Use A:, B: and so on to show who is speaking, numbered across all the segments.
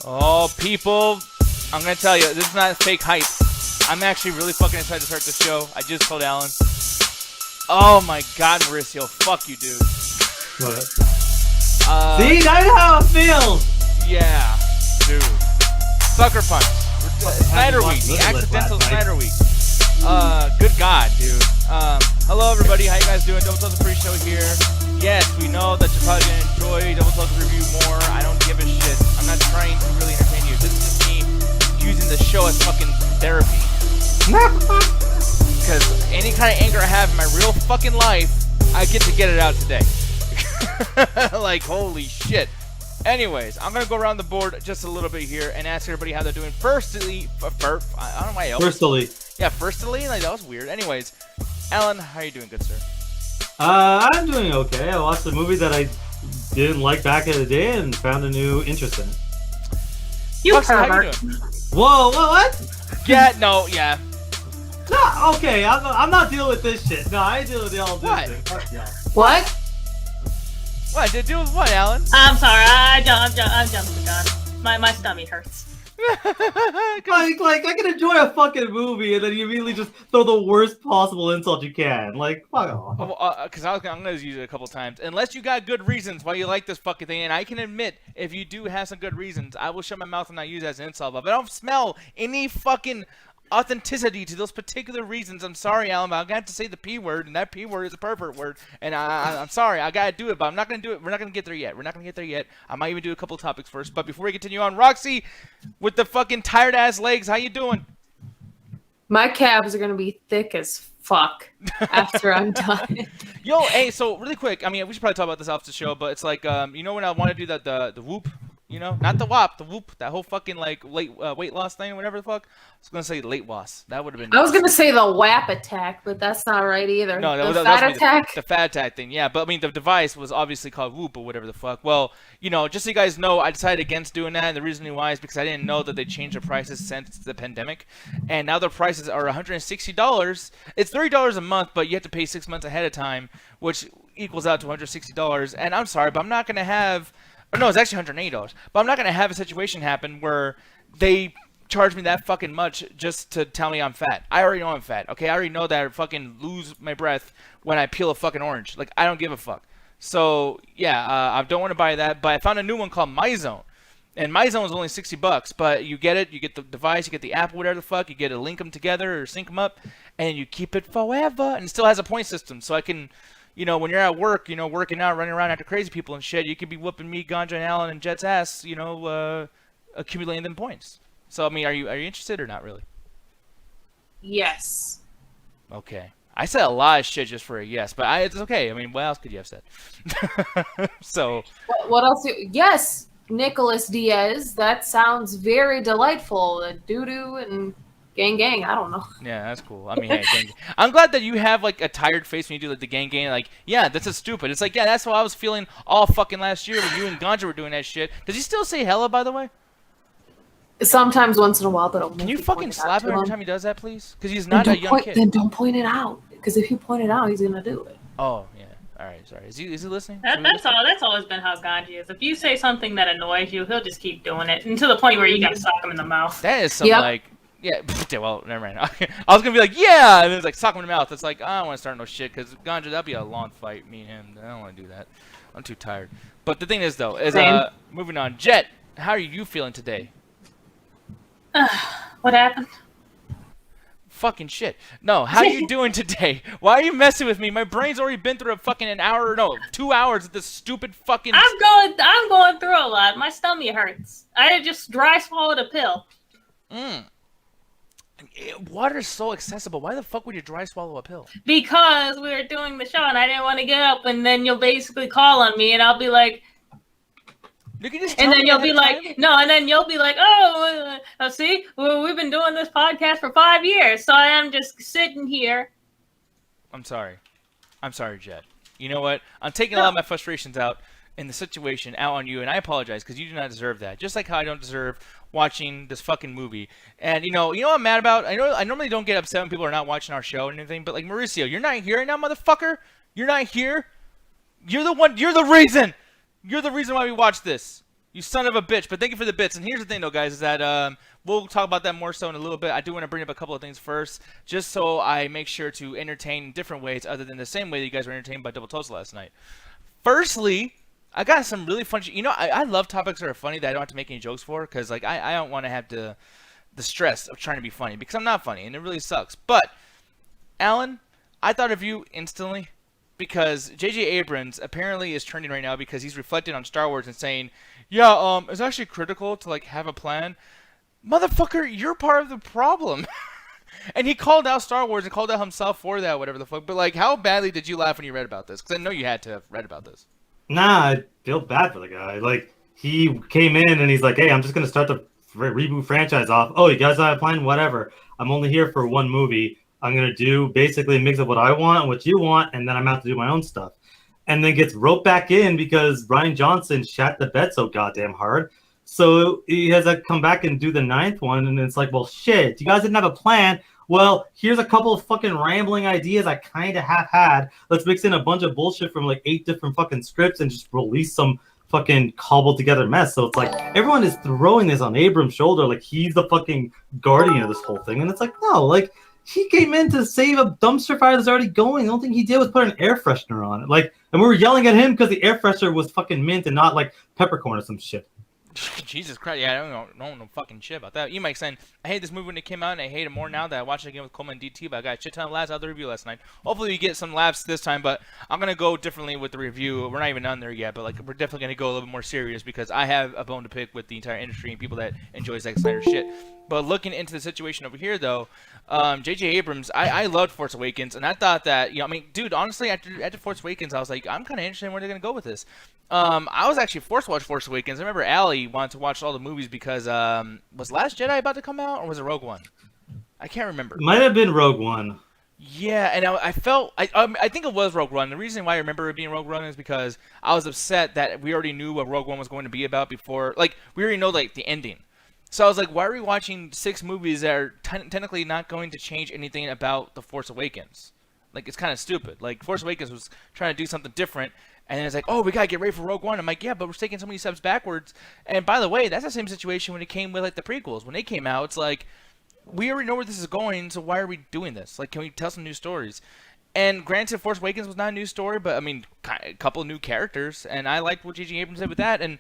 A: Oh, people, I'm going to tell you, this is not fake hype. I'm actually really fucking excited to start the show. I just told Alan. Oh my god, Mauricio, fuck you, dude.
B: What? See, that's how it feels!
A: Yeah, dude. Sucker Punch. Snyder Week, the accidental Snyder Week. Good god, dude. Hello everybody, how you guys doing? Double Toast Pre-Show here. Yes, we know that you're probably going to enjoy Double Toast Review more. I don't give a shit. I'm not trying to really entertain you. This is just me using the show as fucking therapy. Because any kind of anger I have in my real fucking life, I get to get it out today. Like, holy shit. Anyways, I'm going to go around the board just a little bit here and ask everybody how they're doing. Firstly, I don't know why else. Firstly, like, that was weird. Anyways, Alan, how are you doing, good sir?
B: I'm doing okay. I watched a movie that I didn't like back in the day and found a new interest in it.
C: You pervert.
B: Whoa, what?
A: Yeah, no, yeah.
B: No, okay, I'm not dealing with this shit. No, I ain't dealing with the all this thing. Fuck y'all.
C: What?
A: What? To do with what, Alan?
C: I'm sorry, I jumped the gun. My stomach hurts.
B: like I can enjoy a fucking movie and then you immediately just throw the worst possible insult you can. Like, fuck off.
A: Because I'm gonna use it a couple times. Unless you got good reasons why you like this fucking thing, and I can admit if you do have some good reasons, I will shut my mouth and not use it as an insult. But if I don't smell any fucking authenticity to those particular reasons, I'm sorry, Alan, but I'm gonna have to say the P word, and that P word is a pervert word, and I'm sorry, I gotta do it, but I'm not gonna do it. We're not gonna get there yet. I might even do a couple topics first, but before we continue on, Roxy, with the fucking tired ass legs, how you doing?
D: My calves are gonna be thick as fuck after I'm done.
A: Yo, hey, so really quick, I mean, we should probably talk about this off the show, but it's like, you know when I want to do the whoop? You know, not the WAP, the whoop, that whole fucking like late weight loss thing, or whatever the fuck. I was gonna say late loss. That would have been.
D: I was gonna say the WAP attack, but that's not right either.
A: No,
D: the fat attack.
A: The fat attack thing, yeah. But I mean, the device was obviously called Whoop or whatever the fuck. Well, you know, just so you guys know, I decided against doing that, and the reason why is because I didn't know that they changed the prices since the pandemic, and now their prices are $160. It's $30 a month, but you have to pay 6 months ahead of time, which equals out to $160. And I'm sorry, but I'm not gonna have. Or no, it's actually $180. But I'm not going to have a situation happen where they charge me that fucking much just to tell me I'm fat. I already know I'm fat, okay? I already know that I fucking lose my breath when I peel a fucking orange. Like, I don't give a fuck. So, yeah, I don't want to buy that. But I found a new one called MyZone. And MyZone is only $60. But you get it, you get the device, you get the app, whatever the fuck. You get to link them together or sync them up. And you keep it forever. And it still has a point system. So I can... You know, when you're at work, you know, working out, running around after crazy people and shit, you could be whooping me, Ganja, and Alan, and Jet's ass, you know, accumulating them points. So, I mean, are you interested or not really?
D: Yes.
A: Okay. I said a lot of shit just for a yes, but it's okay. I mean, what else could you have said? So.
D: What else? Yes, Nicholas Diaz. That sounds very delightful. Doo-doo and... Gang, I don't know.
A: Yeah, that's cool. I mean, hey, gang. I'm glad that you have, like, a tired face when you do, like, the gang. Like, yeah, that's a stupid. It's like, yeah, that's how I was feeling all fucking last year when you and Ganja were doing that shit. Does he still say hella, by the way?
D: Sometimes, once in a while, but I'll
A: Can you fucking slap him every time he does that, please? Because he's not a young kid.
D: Then don't point it out. Because if you point it out, he's going to do it.
A: Oh, yeah. All right, sorry. Is he listening?
C: That's always been how Gandhi is. If you say something that annoys you, he'll just keep doing it until the point where you got to sock him in the mouth.
A: That is some, like... Yeah, well, never mind. I was going to be like, yeah, and then it's like, sock him in the mouth. It's like, I don't want to start no shit, because Ganja, that'd be a long fight, me and him. I don't want to do that. I'm too tired. But the thing is, though, is, moving on. Jet, how are you feeling today?
C: What happened?
A: Fucking shit. No, how are you doing today? Why are you messing with me? My brain's already been through a fucking 2 hours of this stupid fucking...
C: I'm going through a lot. My stomach hurts. I just dry swallowed a pill.
A: Water's so accessible. Why the fuck would you dry swallow a pill?
C: Because we were doing the show and I didn't want to get up, and then you'll basically call on me and I'll be like,
A: you can just
C: and then you'll be like, no, and then you'll be like, oh, see, we've been doing this podcast for 5 years, so I am just sitting here.
A: I'm sorry, Jet. You know what? I'm taking a lot of my frustrations out in the situation out on you, and I apologize because you do not deserve that. Just like how I don't deserve watching this fucking movie. And you know what I'm mad about? I normally don't get upset when people are not watching our show and anything, but like Mauricio, you're not here right now, motherfucker. You're not here. You're the reason. You're the reason why we watch this. You son of a bitch. But thank you for the bits. And here's the thing, though, guys, is that we'll talk about that more so in a little bit. I do want to bring up a couple of things first, just so I make sure to entertain in different ways other than the same way that you guys were entertained by Double Toast last night. Firstly, I got some really fun shit. You know, I love topics that are funny that I don't have to make any jokes for, because like I don't want to have the stress of trying to be funny, because I'm not funny, and it really sucks. But, Alan, I thought of you instantly, because JJ Abrams apparently is trending right now because he's reflecting on Star Wars and saying, yeah, it's actually critical to like have a plan. Motherfucker, you're part of the problem. And he called out Star Wars and called out himself for that, whatever the fuck. But like, how badly did you laugh when you read about this? Because I know you had to have read about this.
B: Nah, I feel bad for the guy. Like, he came in and he's like, hey, I'm just going to start the reboot franchise off. Oh, you guys have a plan? Whatever. I'm only here for one movie. I'm going to do basically a mix of what I want and what you want, and then I'm out to do my own stuff. And then gets roped back in because Rian Johnson shat the bed so goddamn hard. So he has to come back and do the 9th one, and it's like, well, shit, you guys didn't have a plan. Well, here's a couple of fucking rambling ideas I kind of have had. Let's mix in a bunch of bullshit from like 8 different fucking scripts and just release some fucking cobbled together mess. So it's like everyone is throwing this on Abrams' shoulder like he's the fucking guardian of this whole thing. And it's like, no, like he came in to save a dumpster fire that's already going. The only thing he did was put an air freshener on it. Like, and we were yelling at him because the air freshener was fucking mint and not like peppercorn or some shit.
A: Jesus Christ, yeah, I don't know fucking shit about that. You might saying, I hate this movie when it came out, and I hate it more now that I watched it again with Coleman and DT, but I got a shit ton of laughs out of the review last night. Hopefully you get some laughs this time, but I'm going to go differently with the review. We're not even on there yet, but like we're definitely going to go a little bit more serious because I have a bone to pick with the entire industry and people that enjoy Zack Snyder shit. But looking into the situation over here, though, JJ Abrams, I loved Force Awakens, and I thought that, you know, I mean, dude, honestly, after Force Awakens, I was like, I'm kind of interested in where they're going to go with this. I was actually forced to watch Force Awakens. I remember Allie wanted to watch all the movies because, was Last Jedi about to come out, or was it Rogue One? I can't remember.
B: Might have been Rogue One.
A: Yeah, and I felt, I think it was Rogue One. The reason why I remember it being Rogue One is because I was upset that we already knew what Rogue One was going to be about before, like, we already know, like, the ending. So I was like, why are we watching 6 movies that are technically not going to change anything about The Force Awakens? Like, it's kind of stupid. Like, Force Awakens was trying to do something different, and then it's like, oh, we got to get ready for Rogue One. I'm like, yeah, but we're taking so many steps backwards. And by the way, that's the same situation when it came with, like, the prequels. When they came out, it's like, we already know where this is going, so why are we doing this? Like, can we tell some new stories? And granted, Force Awakens was not a new story, but, I mean, a couple of new characters, and I liked what JJ Abrams did with that. And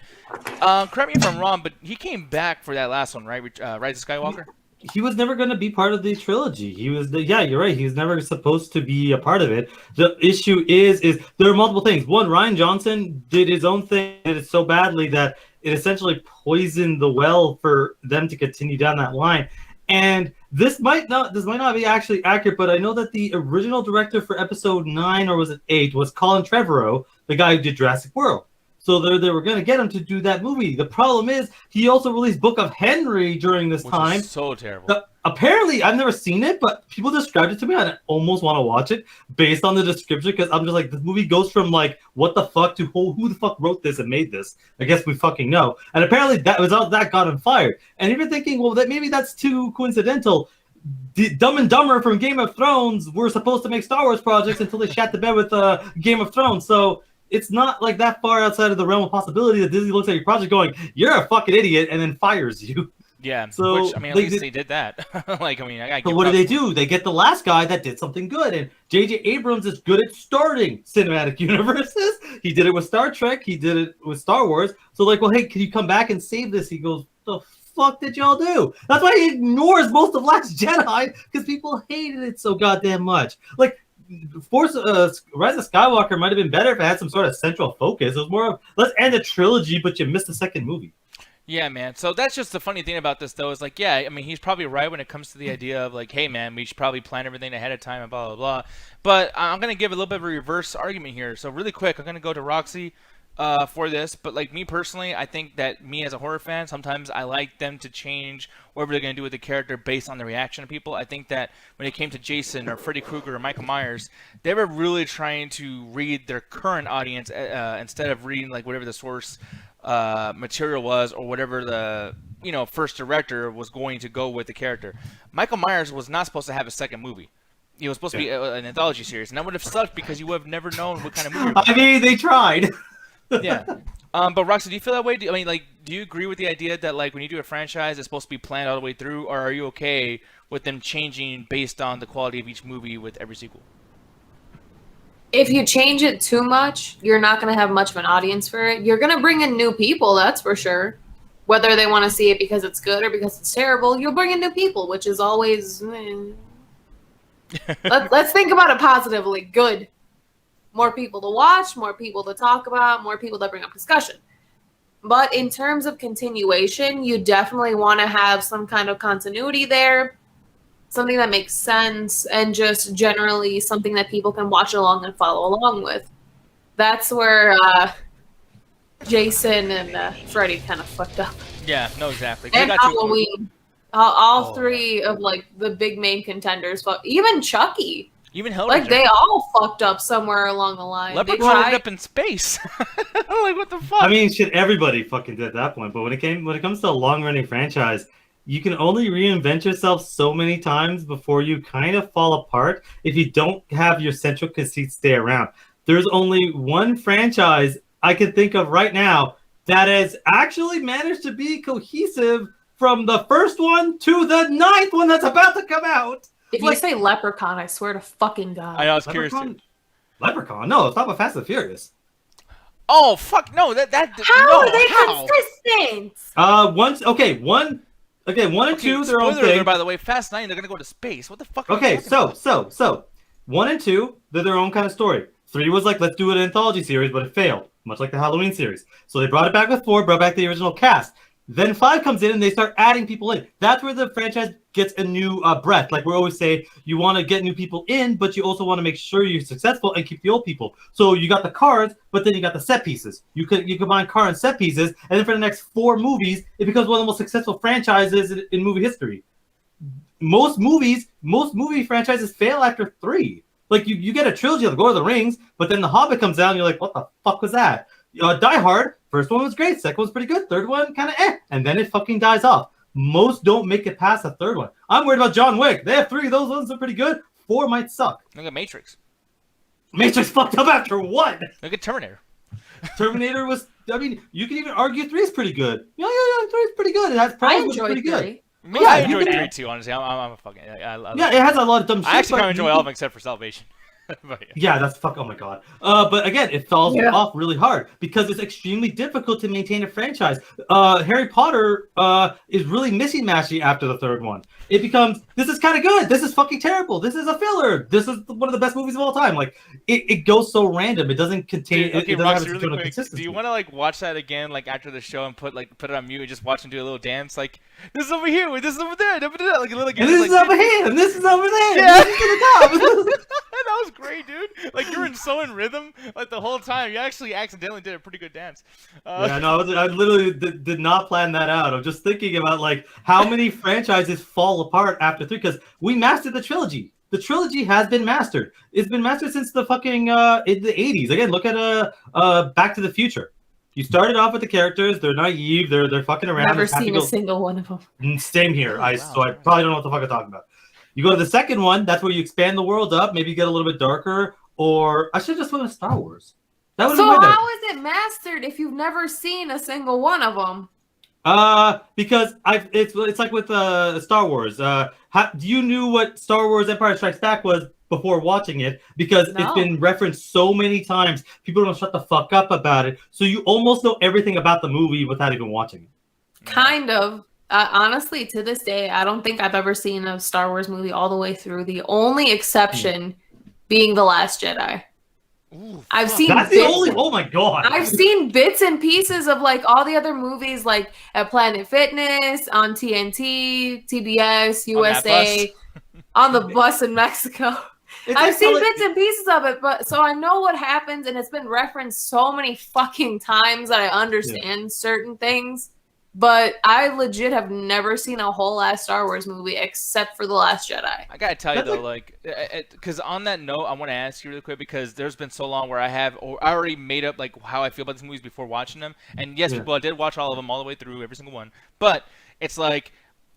A: correct me if I'm wrong, but he came back for that last one, right? Rise of Skywalker?
B: He was never going to be part of the trilogy. He was yeah, you're right. He was never supposed to be a part of it. The issue is there are multiple things. One, Rian Johnson did his own thing, did it so badly that it essentially poisoned the well for them to continue down that line. And this might not be actually accurate, but I know that the original director for episode 9 or was it 8 was Colin Trevorrow, the guy who did Jurassic World. So they were going to get him to do that movie. The problem is he also released Book of Henry during this time.
A: Is so terrible.
B: Apparently, I've never seen it, but people described it to me, and I almost want to watch it based on the description because I'm just like, this movie goes from like, what the fuck to who the fuck wrote this and made this? I guess we fucking know. And apparently that got him fired. And if you're thinking, well, maybe that's too coincidental. Dumb and Dumber from Game of Thrones were supposed to make Star Wars projects until they shat the bed with Game of Thrones. So it's not like that far outside of the realm of possibility that Disney looks at your project going, you're a fucking idiot, and then fires you.
A: Yeah,
B: so
A: which, I mean, at least they did that. Like, I mean, I gotta
B: So what do they do? They get the last guy that did something good, and JJ Abrams is good at starting cinematic universes. He did it with Star Trek. He did it with Star Wars. So like, well, hey, can you come back and save this? He goes, the fuck did y'all do? That's why he ignores most of Last Jedi, because people hated it so goddamn much. Like, Rise of Skywalker might have been better if it had some sort of central focus. It was more of, let's end a trilogy, but you missed the second movie.
A: Yeah, man. So that's just the funny thing about this, though, is like, yeah, I mean, he's probably right when it comes to the idea of like, hey, man, we should probably plan everything ahead of time and blah, blah, blah. But I'm going to give a little bit of a reverse argument here. So really quick, I'm going to go to Roxy for this. But like me personally, I think that me as a horror fan, sometimes I like them to change whatever they're going to do with the character based on the reaction of people. I think that when it came to Jason or Freddy Krueger or Michael Myers, they were really trying to read their current audience instead of reading like whatever the source material was or whatever the first director was going to go with the character. Michael Myers was not supposed to have a second movie. It was supposed to be an anthology series, and that would have sucked because you would have never known what kind of movie.
B: I mean, they tried.
A: Yeah, But Roxy, do you feel that way? Do you agree with the idea that like when you do a franchise, it's supposed to be planned all the way through, or are you okay with them changing based on the quality of each movie with every sequel?
D: If you change it too much, you're not going to have much of an audience for it. You're going to bring in new people, that's for sure. Whether they want to see it because it's good or because it's terrible, you'll bring in new people, which is always... Let's think about it positively. Good. More people to watch, more people to talk about, more people that bring up discussion. But in terms of continuation, you definitely want to have some kind of continuity there, something that makes sense, and just generally something that people can watch along and follow along with. That's where Jason and Freddy kind of fucked up.
A: Yeah, no, exactly. 'Cause
D: And
A: they got too
D: Halloween. All three of like the big main contenders, but even Chucky.
A: Even Hellraiser.
D: Like they all fucked up somewhere along the line.
A: Leprechaun ended up in space. I'm like, what the fuck?
B: I mean, shit, everybody fucking did at that point. But when it comes to a long-running franchise, you can only reinvent yourself so many times before you kind of fall apart if you don't have your central conceit stay around. There's only one franchise I can think of right now that has actually managed to be cohesive from the first one to the 9th one that's about to come out.
D: If you say Leprechaun, I swear to fucking God.
A: I was curious too.
B: Leprechaun? No, it's not about Fast and Furious.
A: Oh fuck no! That
D: How
A: no,
D: are they
A: how?
D: consistent?
B: One and two, their own
A: spoiler
B: thing.
A: alert, by the way, Fast 9, they're gonna go to space. What the fuck?
B: Okay, so 1 and 2, they're their own kind of story. 3 was like, let's do an anthology series, but it failed, much like the Halloween series. So they brought it back with 4, brought back the original cast. Then 5 comes in and they start adding people in. That's where the franchise gets a new breath. Like we always say, you want to get new people in, but you also want to make sure you're successful and keep the old people. So you got the cars, but then you got the set pieces. You combine car and set pieces, and then for the next 4 movies, it becomes one of the most successful franchises in movie history. Most movie franchises fail after 3. Like you get a trilogy of Lord of the Rings, but then The Hobbit comes out and you're like, what the fuck was that? Die Hard, first one was great, second one's pretty good, third one kind of and then it fucking dies off. Most don't make it past the 3rd one. I'm worried about John Wick. They have 3 of those ones are pretty good. 4 might suck.
A: Look at Matrix.
B: Matrix fucked up after 1.
A: Look at Terminator.
B: Terminator was, I mean, you can even argue 3 is pretty good. Yeah, 3 is pretty good. It has
D: I
B: problems, but
D: enjoyed
B: pretty good.
D: 3.
A: Maybe I enjoyed
B: you can-
A: 3 too, honestly. I'm a fucking...
B: Yeah, it has a lot of dumb shit.
A: I actually
B: but
A: kind of enjoy
B: you
A: all of
B: can-
A: them except for Salvation. But, yeah.
B: Yeah, that's fuck. Oh my god. But again, it falls off really hard because it's extremely difficult to maintain a franchise. Harry Potter is really missy-mashy after the 3rd one. It becomes, this is kind of good. This is fucking terrible. This is a filler. This is one of the best movies of all time. Like it goes so random. It doesn't contain.
A: Dude, okay,
B: it doesn't
A: Roxy,
B: have a
A: really
B: sort of
A: quick.
B: consistency.
A: Do you want to like watch that again, like after the show, and put it on mute and just watch him do a little dance, like this is over here, this is over there, like a little.
B: And this is over here, and this is over there.
A: Yeah.
B: And this is to the top.
A: That was great, dude. Like you were so in rhythm, like the whole time. You actually accidentally did a pretty good dance.
B: Yeah, no, I literally did not plan that out. I'm just thinking about like how many franchises fall apart after 3 because we mastered the trilogy. The trilogy has been mastered. It's been mastered since the fucking in the 80s. Again, look at Back to the Future. You started off with the characters. They're naive. They're fucking around.
D: Never seen a single one of them.
B: Same here.
A: Oh, wow.
B: So I probably don't know what the fuck I'm talking about. You go to the second one. That's where you expand the world up. Maybe you get a little bit darker. Or I should just went with Star Wars. That would
D: So
B: have been better.
D: how is it mastered if you've never seen a single one of them?
B: Because it's like with Star Wars. You knew what Star Wars Empire Strikes Back was before watching it because
D: No.
B: it's been referenced so many times. People don't shut the fuck up about it. So you almost know everything about the movie without even watching it.
D: Kind of. Honestly, to this day, I don't think I've ever seen a Star Wars movie all the way through. The only exception being The Last Jedi.
A: Ooh,
D: I've
A: fuck.
D: seen
B: That's the only. Oh my god.
D: I've seen bits and pieces of like all the other movies, like at Planet Fitness, on TNT, TBS, USA, on the bus in Mexico.
B: It's
D: I've
B: like
D: seen
B: telling-
D: bits and pieces of it, but so I know what happens, and it's been referenced so many fucking times that I understand certain things. But I legit have never seen a whole ass Star Wars movie except for The Last Jedi.
A: I gotta tell you
B: That's
A: though, like, because on that note, I want to ask you really quick because there's been so long where I already made up like how I feel about these movies before watching them, and yes,
B: Yeah.
A: people, I did watch all of them all the way through, every single one, but it's like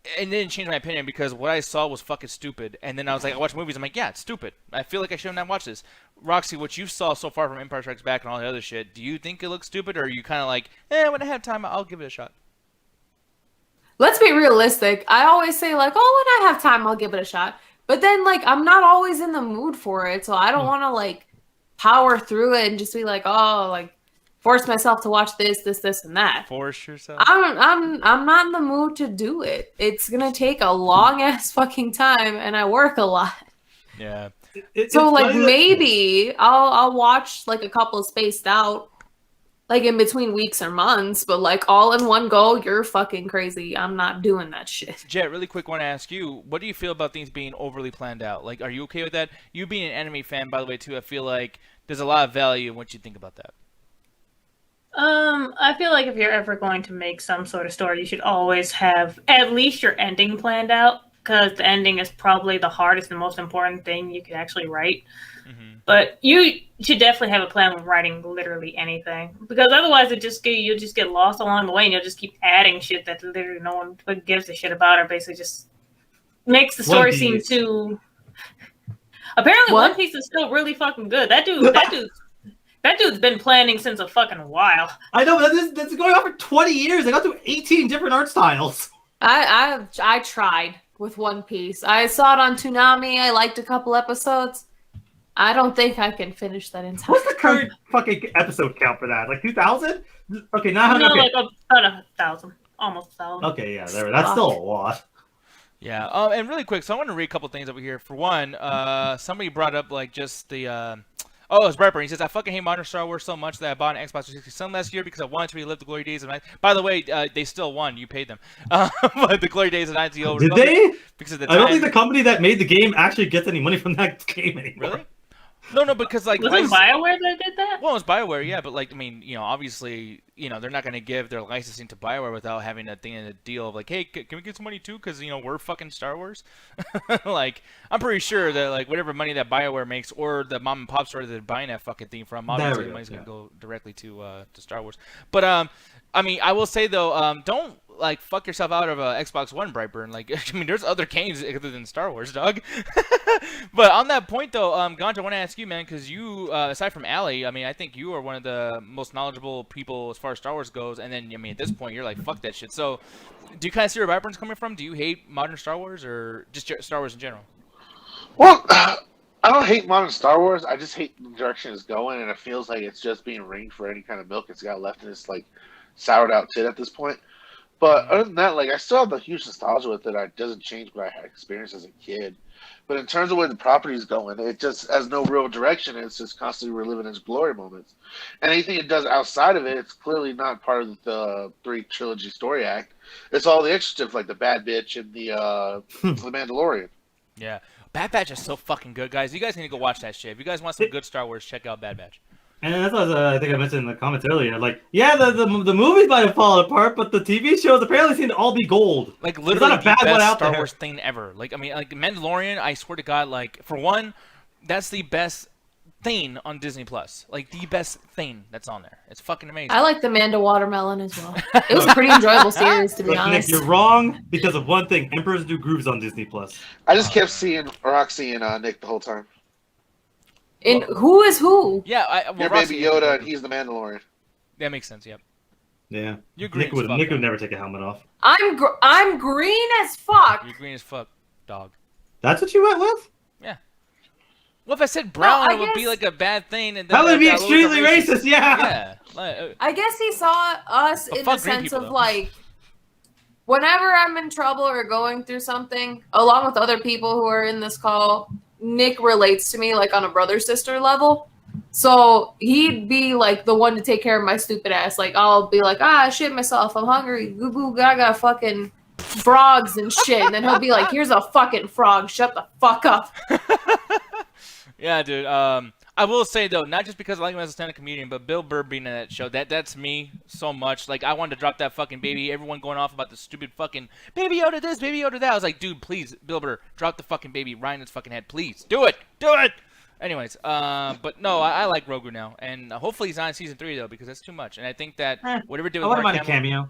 A: it didn't change my opinion because what I saw was fucking stupid. And then I was like, I watch movies. I'm like, yeah, it's stupid. I feel like I shouldn't have watched this. Roxy, what you saw so far from Empire Strikes Back and all the other shit, do you think it looks stupid, or are you kind of like, when I have time, I'll give it a shot?
D: Let's be realistic. I always say like, oh, when I have time, I'll give it a shot. But then like, I'm not always in the mood for it, so I don't want to like power through it and just be like, oh, like force myself to watch this, and that.
A: Force yourself.
D: I'm not in the mood to do it. It's gonna take a long ass fucking time, and I work a lot.
A: Yeah.
D: So like maybe I'll watch like a couple spaced out, like in between weeks or months, but like all in one go, you're fucking crazy. I'm not doing that shit.
A: Jet, really quick, want to ask you, what do you feel about things being overly planned out? Like, are you okay with that? You being an anime fan, by the way, too, I feel like there's a lot of value in what you think about that.
C: I feel like if you're ever going to make some sort of story, you should always have at least your ending planned out, because the ending is probably the hardest and most important thing you can actually write. Mm-hmm. But you should definitely have a plan when writing literally anything, because otherwise you'll just get lost along the way, and you'll just keep adding shit that literally no one gives a shit about, or basically just makes the story seem too. Apparently, One Piece is still really fucking good. That dude's been planning since a fucking while.
B: I know, but that's going on for 20 years. I got through 18 different art styles.
D: I tried with One Piece. I saw it on Toonami. I liked a couple episodes. I don't think I can finish that entire.
B: What's the current fucking episode count for that? Like 2,000? Okay, now
C: no, like about 1,000, almost 1,000.
B: Okay, yeah, that's still a lot.
A: Yeah, and really quick, so I want to read a couple things over here. For one, somebody brought up like just the. Oh, it's Brightburn. He says, I fucking hate modern Star Wars so much that I bought an Xbox 360 last year because I wanted to relive the glory days of 9. By the way, they still won. You paid them. But the glory days of 9.
B: Did they?
A: Because of the
B: I don't think the company that made the game actually gets any money from that game anymore.
A: Really? No, because like
C: was it BioWare that did that?
A: Well, it was BioWare, yeah, but like I mean, obviously, they're not going to give their licensing to BioWare without having a thing in a deal of like, hey, can we get some money too? Because we're fucking Star Wars. Like, I'm pretty sure that like whatever money that BioWare makes or the mom and pop store that they're buying that fucking thing from, obviously the money's going to go directly to Star Wars. But I mean, I will say though, don't like fuck yourself out of a Xbox One, Brightburn. Like, I mean, there's other games other than Star Wars, dog. But on that point though, Ganja, I want to ask you, man, because you, aside from Allie, I mean, I think you are one of the most knowledgeable people as far as Star Wars goes. And then, I mean, at this point, you're like, fuck that shit. So, do you kind of see where Brightburn's coming from? Do you hate modern Star Wars or just Star Wars in general?
E: Well, I don't hate modern Star Wars. I just hate the direction it's going, and it feels like it's just being ringed for any kind of milk it's got left in its like soured out tit at this point. But other than that, like I still have the huge nostalgia with it. It doesn't change what I had experienced as a kid. But in terms of where the property is going, it just has no real direction. It's just constantly reliving its glory moments. And anything it does outside of it, it's clearly not part of the 3 trilogy story act. It's all the extra stuff like the Bad Bitch and the Mandalorian.
A: Yeah. Bad Batch is so fucking good, guys. You guys need to go watch that shit. If you guys want some good Star Wars, check out Bad Batch.
B: And that's what I think I mentioned in the comments earlier. Like, yeah, the movies might have fallen apart, but the TV shows apparently seem to all be gold.
A: Like, literally the best Star Wars thing ever. Like, I mean, like, Mandalorian, I swear to God, like, for one, that's the best thing on Disney+. Like, the best thing that's on there. It's fucking amazing.
D: I like the Manda Watermelon as well. It was a pretty enjoyable series, to be honest.
B: Nick, you're wrong because of one thing. Emperor's New Groove's on Disney+.
E: I just kept seeing Roxy and Nick the whole time.
D: And who is who?
A: Yeah,
E: You're Baby Yoda, and he's the Mandalorian.
A: That makes sense. Yep.
B: Yeah.
A: You're green.
B: Nick would never take a helmet off.
D: I'm green as fuck.
A: You're green as fuck, dog.
B: That's what you went with?
A: Yeah. Well, if I said brown, it would be like a bad thing, and then
B: that would be extremely racist.
A: Yeah.
D: I guess he saw us in the sense of like, whenever I'm in trouble or going through something, along with other people who are in this call, Nick relates to me like on a brother-sister level. So he'd be like the one to take care of my stupid ass. Like I'll be like, I shit myself, I'm hungry, goo goo gaga fucking frogs and shit. And then he'll be like, here's a fucking frog, shut the fuck up.
A: Yeah, dude. I will say though, not just because I like him as a stand-up comedian, but Bill Burr being in that show, that's me so much. Like I wanted to drop that fucking baby. Everyone going off about the stupid fucking Baby Yoda this, Baby Yoda that. I was like, dude, please, Bill Burr, drop the fucking baby right in his fucking head, please, do it. Anyways, but no, I like Grogu now, and hopefully he's not in season 3 though, because that's too much. And I think that whatever they do with
B: I wouldn't mind a cameo.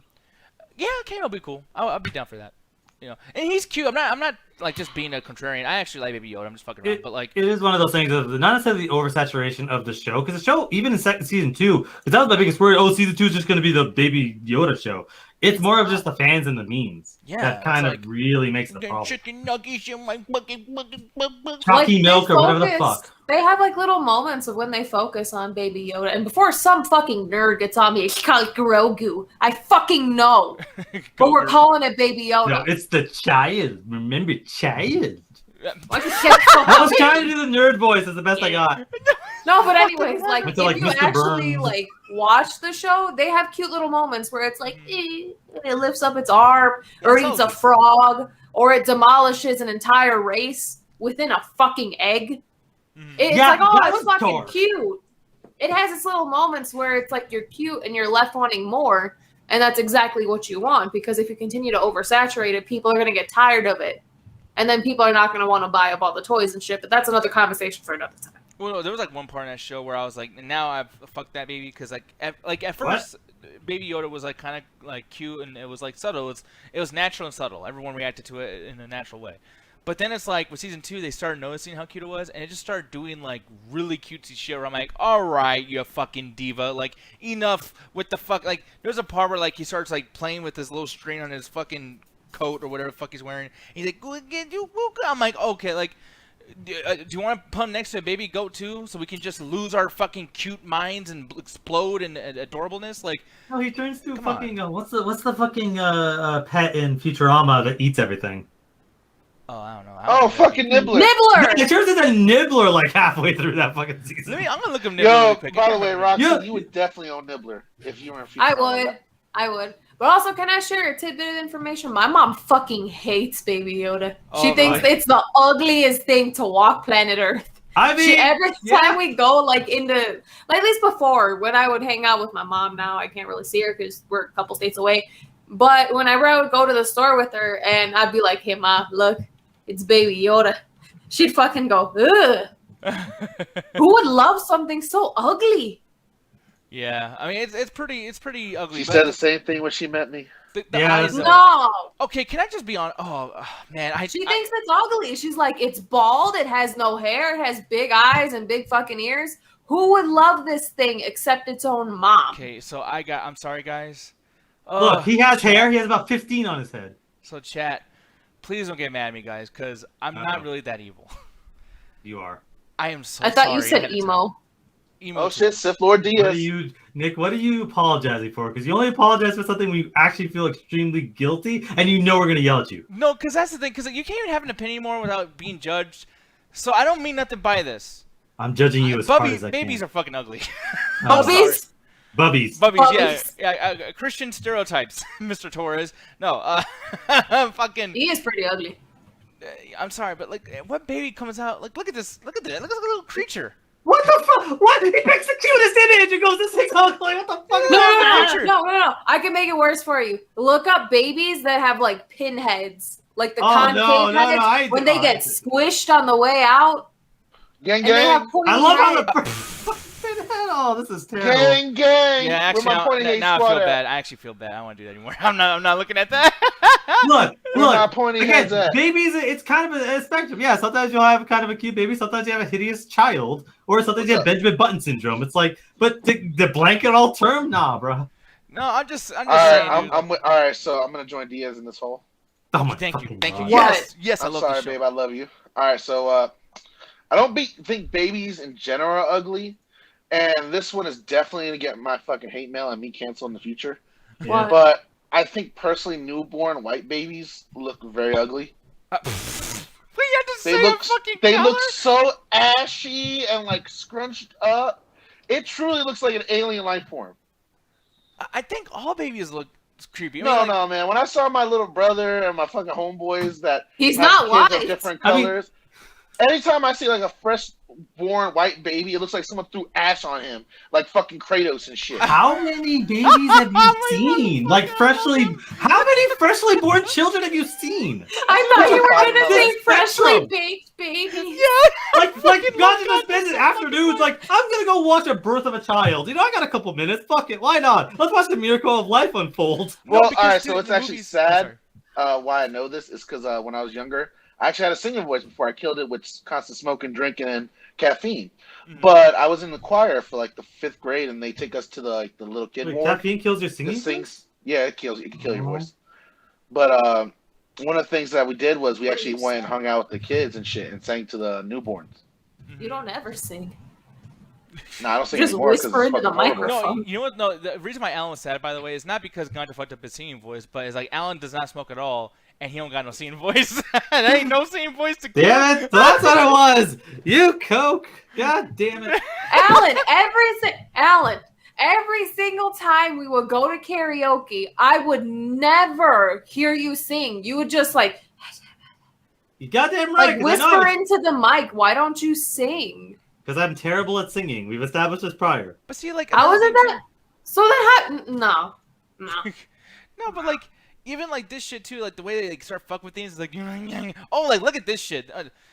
A: Yeah, a cameo would be cool. I'll be down for that. You know, and he's cute. I'm not like just being a contrarian. I actually like Baby Yoda. I'm just fucking around. But like,
B: it is one of those things of not necessarily the oversaturation of the show, because the show, even in season 2, because that was my biggest worry. Oh, season 2 is just going to be the Baby Yoda show. It's more of just the fans and the memes.
A: Yeah,
B: that kind of
A: like,
B: really makes the problem.
A: Chicken nuggets in my fucking.
B: Chalky milk or whatever the fuck.
D: They have like little moments of when they focus on Baby Yoda, and before some fucking nerd gets on me, it's called Grogu. I fucking know, but we're calling it Baby Yoda.
B: No, it's the child. Remember, child.
D: I
B: was trying to do the nerd voice. It's the best I got.
D: No, but anyways, like if
B: like
D: you
B: Mr.
D: actually
B: Burns.
D: like watch the show, they have cute little moments where it's like it lifts up its arm, or
A: That's
D: eats a
A: all good.
D: frog, or it demolishes an entire race within a fucking egg. It's
B: Yeah,
D: like, oh,
B: that
D: it's
B: was
D: fucking
B: dark.
D: cute. It has its little moments where it's like you're cute and you're left wanting more, and that's exactly what you want, because if you continue to oversaturate it, people are going to get tired of it. And then people are not going to want to buy up all the toys and shit, but that's another conversation for another time.
A: Well, no, there was like one part in that show where I was like, now I've fucked that baby, because at first, Baby Yoda was like kind of like cute and it was like subtle. It was natural and subtle. Everyone reacted to it in a natural way. But then it's like with season 2, they started noticing how cute it was, and it just started doing like really cutesy shit. Where I'm like, all right, you fucking diva, like enough with the fuck. Like there's a part where like he starts like playing with this little string on his fucking coat or whatever the fuck he's wearing. He's like, I'm like, okay, like. Do you want to put next to a baby goat too, so we can just lose our fucking cute minds and explode in adorableness? Like,
B: No, he turns to a
A: Come
B: fucking what's the fucking pet in Futurama that eats everything?
A: oh, I don't know.
E: Oh, fucking Nibbler.
D: Nibbler!
B: It turns into Nibbler like halfway through that fucking season.
A: I'm gonna look him Nibbler
E: Yo,
A: really quick.
E: by the way, Roxy,
B: Yeah.
E: you would definitely own Nibbler if you were in
D: I would. But also, can I share a tidbit of information? My mom fucking hates Baby Yoda. She
A: Oh,
D: thinks
B: right.
D: it's the ugliest thing to walk planet Earth.
B: I mean,
D: Every
B: yeah.
D: time we go, like at least before, when I would hang out with my mom, now I can't really see her because we're a couple states away. But whenever I would go to the store with her and I'd be like, hey, Ma, look, it's Baby Yoda. She'd fucking go, ugh. Who would love something so ugly?
A: Yeah, I mean it's pretty ugly.
E: She
A: but
E: said the same thing when she met me.
A: the
B: Yeah,
A: eyes
B: that's-
A: are-
D: No.
A: Okay, can I just be on? Oh man,
D: She thinks it's ugly. She's like, it's bald, it has no hair, it has big eyes and big fucking ears. Who would love this thing except its own mom?
A: Okay, so I'm sorry guys.
B: Look, he has hair. He has about 15 on his head.
A: So chat, please don't get mad at me, guys, because I'm not really that evil.
B: You are.
A: I am so.
D: I thought you
A: sorry
D: said
A: ahead of
D: emo.
A: time. Emo
E: Oh
A: too.
E: shit, Sith Lord
B: What
E: Diaz.
B: are you, Nick? What are you apologizing for? Because you only apologize for something we actually feel extremely guilty, and you know we're gonna yell at you.
A: No, because that's the thing. Because you can't even have an opinion anymore without being judged. So I don't mean nothing by this.
B: I'm judging you as hard as I
A: babies
B: can.
A: are fucking ugly.
B: Oh,
D: Bubbies?
B: Bubbies.
A: Bubbies,
D: Bubbies.
A: yeah. Christian stereotypes, Mr. Torres. No, fucking.
D: He is pretty ugly.
A: I'm sorry, but like, what baby comes out? Like, look at this. Look at that. Look at this little creature.
B: What the fuck? What? He picks the cutest image and goes, "This thing's ugly." What the fuck? Is
D: No,
B: that?
A: picture.
D: no. I can make it worse for you. Look up babies that have like pin heads, like the
B: Oh,
D: concave
B: no,
D: heads,
B: I
D: when
B: do-
D: they
B: I
D: get
B: do.
D: squished on the way out,
E: Gang,
D: and they have
E: gang.
D: pointy
B: I love how
D: heads.
B: the. Oh, this is terrible.
E: Gang, gang.
A: Yeah, actually,
E: Where my pointy hate
A: now I
E: squad
A: feel
E: at?
A: bad. I actually feel bad. I don't want to do that anymore. I'm not looking at that.
B: Look,
E: Where my
B: look.
E: pointy
B: Again,
E: heads at?
B: babies, it's kind of a spectrum. Yeah, sometimes you'll have kind of a cute baby. Sometimes you have a hideous child. Or sometimes you have
E: What's up?
B: Benjamin Button syndrome. It's like, but the blanket all term? Nah, bro.
A: No, I'm just
E: All
A: saying,
E: right,
A: dude.
E: all right. So I'm gonna join Diaz in this hole.
B: Oh my
A: Thank you,
B: fucking
A: thank you.
B: God.
A: Yes, yes, I
E: I'm
A: love
E: sorry,
A: the show.
E: babe. I love you. All right, so I don't think babies in general are ugly, and this one is definitely gonna get my fucking hate mail and me canceled in the future.
B: Yeah.
E: But I think personally, newborn white babies look very ugly.
A: We had to
E: They
A: say
E: look
A: a fucking
E: they
A: color?
E: look so ashy and like scrunched up. It truly looks like an alien life form.
A: I think all babies look creepy. I
E: No,
A: mean, like,
E: no, man. When I saw my little brother and my fucking homeboys that
D: He's
E: have
D: not
E: kids of
D: white.
E: different
B: I mean-
E: colors, anytime I see like a fresh-born white baby, it looks like someone threw ash on him, like fucking Kratos and shit.
B: How many babies have you seen? Like how many freshly born children have you seen?
D: I thought you were
E: This
D: gonna say freshly
B: spectrum.
D: baked babies.
B: Like God just spends afternoons like, I'm gonna go watch a birth of a child. You know, I got a couple minutes. Fuck it, why not? Let's watch the miracle of life unfold.
A: no,
E: Well,
A: because,
E: alright,
A: dude,
E: so it's
A: the
E: actually
A: movies-
E: sad. why I know this is because when I was younger, I actually had a singing voice before I killed it with constant smoking, drinking, and caffeine.
A: Mhm.
E: But I was in the choir for like the 5th grade, and they take us to the little kid
B: Wait,
E: ward.
B: caffeine kills your
E: that
B: singing?
E: sings. Yeah, it can kill your
B: Oh.
E: voice. But one of the things that we did was we actually went and hung out with the kids and shit and sang to the newborns.
A: Mhm.
D: You don't ever sing.
E: No, I don't sing
D: Just
E: anymore because
D: whisper
E: it's
D: into the
E: fucking horrible.
D: microphone.
A: No, you know what? No, the reason why Alan was sad, by the way, is not because Ganja fucked up his singing voice, but it's like Alan does not smoke at all, and he don't got no singing voice. There ain't no singing voice to kill.
B: Damn it! That's what it was. You coke. God damn it.
D: Alan, every single time we would go to karaoke, I would never hear you sing. You would just like
B: You goddamn right.
D: whisper into the mic. Why don't you sing?
B: Because I'm terrible at singing. We've established this prior.
A: But see, like,
D: How is
A: another
D: it
A: thing
D: that? So that no.
A: No, but like even like this shit too, like the way they like start fucking with things is like, oh, like look at this shit.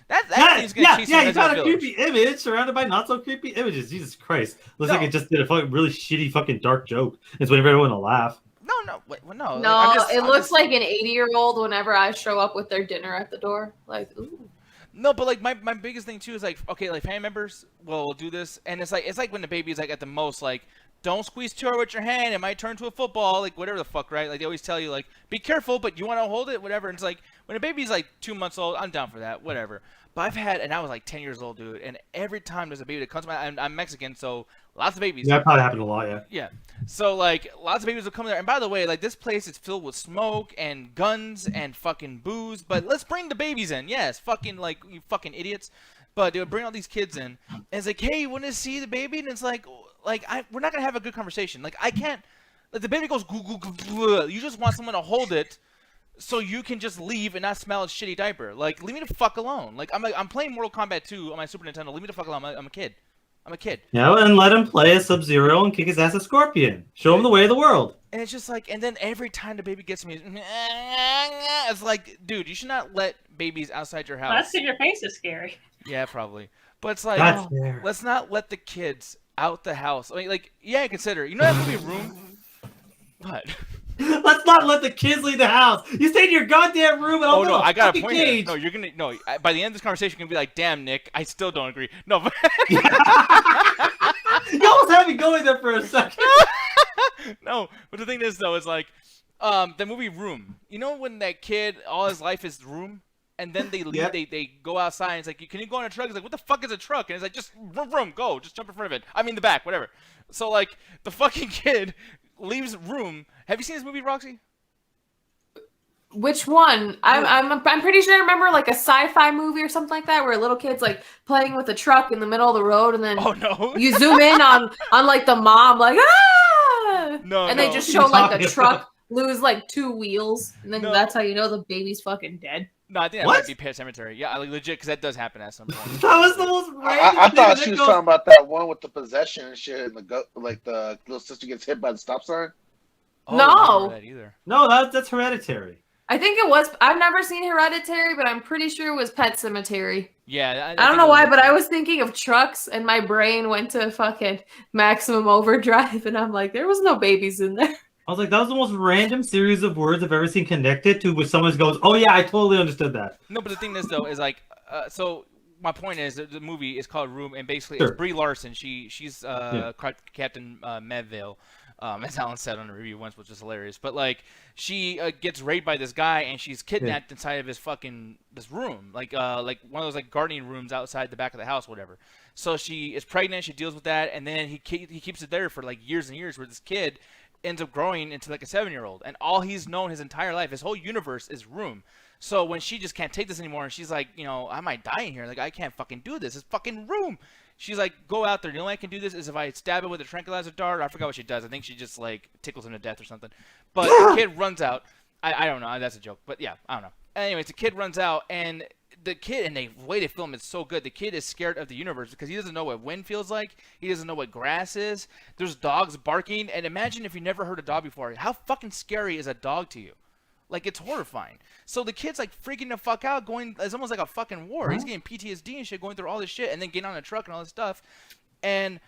A: That thing's gonna chase you
B: you
A: into
B: got
A: the
B: a
A: village.
B: creepy image surrounded by not so creepy images. Jesus Christ. Looks
A: No.
B: like it just did a fucking really shitty fucking dark joke. It's waiting for everyone to laugh.
A: No, wait, well, no.
D: No,
A: like, I'm
D: looks
A: just-
D: like an 80-year-old whenever I show up with their dinner at the door. Like, ooh.
A: No, but like my biggest thing too is like, okay, like family members will do this, and it's like when the baby's like at the most like, don't squeeze too hard with your hand, it might turn to a football, like whatever the fuck, right? Like they always tell you like, be careful, but you want to hold it, whatever. And it's like when a baby's like 2 months old, I'm down for that, whatever. But I've had, and I was like 10 years old, dude, and every time there's a baby that comes to my, I'm Mexican, so lots of babies.
B: Yeah, that probably happened a lot, yeah.
A: Yeah. So like lots of babies will come there, and by the way, like this place is filled with smoke and guns and fucking booze. But let's bring the babies in. Yes, fucking like you fucking idiots. But they would bring all these kids in, and it's like, hey, you want to see the baby? And it's like we're not gonna have a good conversation. Like I can't. Like the baby goes goo goo goo. Goo. You just want someone to hold it, so you can just leave and not smell a shitty diaper. Like leave me the fuck alone. Like I'm playing Mortal Kombat 2 on my Super Nintendo. Leave me the fuck alone. I'm a kid. I'm a kid.
B: Yeah, and let him play as Sub-Zero and kick his ass as Scorpion. Show him the way of the world.
A: And it's just like, and then every time the baby gets me, it's like, dude, you should not let babies outside your house.
C: Well, that's because your face is scary.
A: Yeah, probably. But it's like,
B: That's fair.
A: let's not let the kids out the house. I mean, like, yeah, consider. You know that movie Room? What?
B: Let's not let the kids leave the house. You stay in your goddamn room and I'll
A: Oh no,
B: build
A: I got a
B: fucking
A: point. Here.
B: cage.
A: No, you're gonna by the end of this conversation, you're gonna be like, damn, Nick, I still don't agree. No, but
B: You almost had me going there for a second.
A: no, but the thing is though, is like, the movie Room. You know when that kid, all his life is room, and then they leave,
B: Yep.
A: they go outside. And it's like, can you go on a truck? It's like, what the fuck is a truck? And it's like, just room, go, just jump in front of it. I mean the back, whatever. So like, the fucking kid leaves Room. Have you seen this movie, Roxy?
D: Which one? I'm pretty sure I remember like a sci-fi movie or something like that where a little kid's like playing with a truck in the middle of the road, and then
A: Oh no.
D: you zoom in on like the mom like ah,
A: No,
D: and
A: no.
D: they just show like the
B: Talking
D: truck lose like 2 wheels, and then
A: No.
D: that's how you know the baby's fucking dead.
A: No, I think that
B: What?
A: might be Pet Cemetery. Yeah, like legit, because that does happen at some point.
B: That was the most random
E: I
B: thing,
E: thought
B: and
E: she
B: it
E: was
B: goes-
E: talking about that one with the possession and shit, and like the little sister gets hit by the stop sign.
A: Oh,
D: No.
A: I don't remember that either.
B: No, that's Hereditary.
D: I think it was. I've never seen Hereditary, but I'm pretty sure it was Pet Cemetery.
A: Yeah,
D: I don't know why, but I was thinking of trucks, and my brain went to fucking maximum overdrive, and I'm like, there was no babies in there.
B: I was like, that was the most random series of words I've ever seen connected to where someone goes, oh yeah, I totally understood that.
A: No, but the thing is though is like, so my point is that the movie is called Room, and basically
B: Sure.
A: it's Brie Larson. She's Captain Medville. As Alan said on the review once, which is hilarious. But like, she gets raped by this guy, and she's kidnapped inside of his this room, like one of those like gardening rooms outside the back of the house, whatever. So she is pregnant. She deals with that, and then he keeps it there for like years and years, where this kid ends up growing into like a 7-year-old, and all he's known his entire life, his whole universe, is Room. So when she just can't take this anymore, and she's like, I might die in here. Like, I can't fucking do this. It's fucking Room. She's like, go out there. The only way I can do this is if I stab it with a tranquilizer dart. I forgot what she does. I think she just like tickles him to death or something. But the kid runs out. I don't know. That's a joke. But yeah, I don't know. Anyways, the kid runs out, and the kid, and the way they film is so good. The kid is scared of the universe because he doesn't know what wind feels like. He doesn't know what grass is. There's dogs barking, and imagine if you never heard a dog before. How fucking scary is a dog to you? Like, it's horrifying. So the kid's like freaking the fuck out, it's almost like a fucking war. He's getting PTSD and shit, going through all this shit, and then getting on a truck and all this stuff. And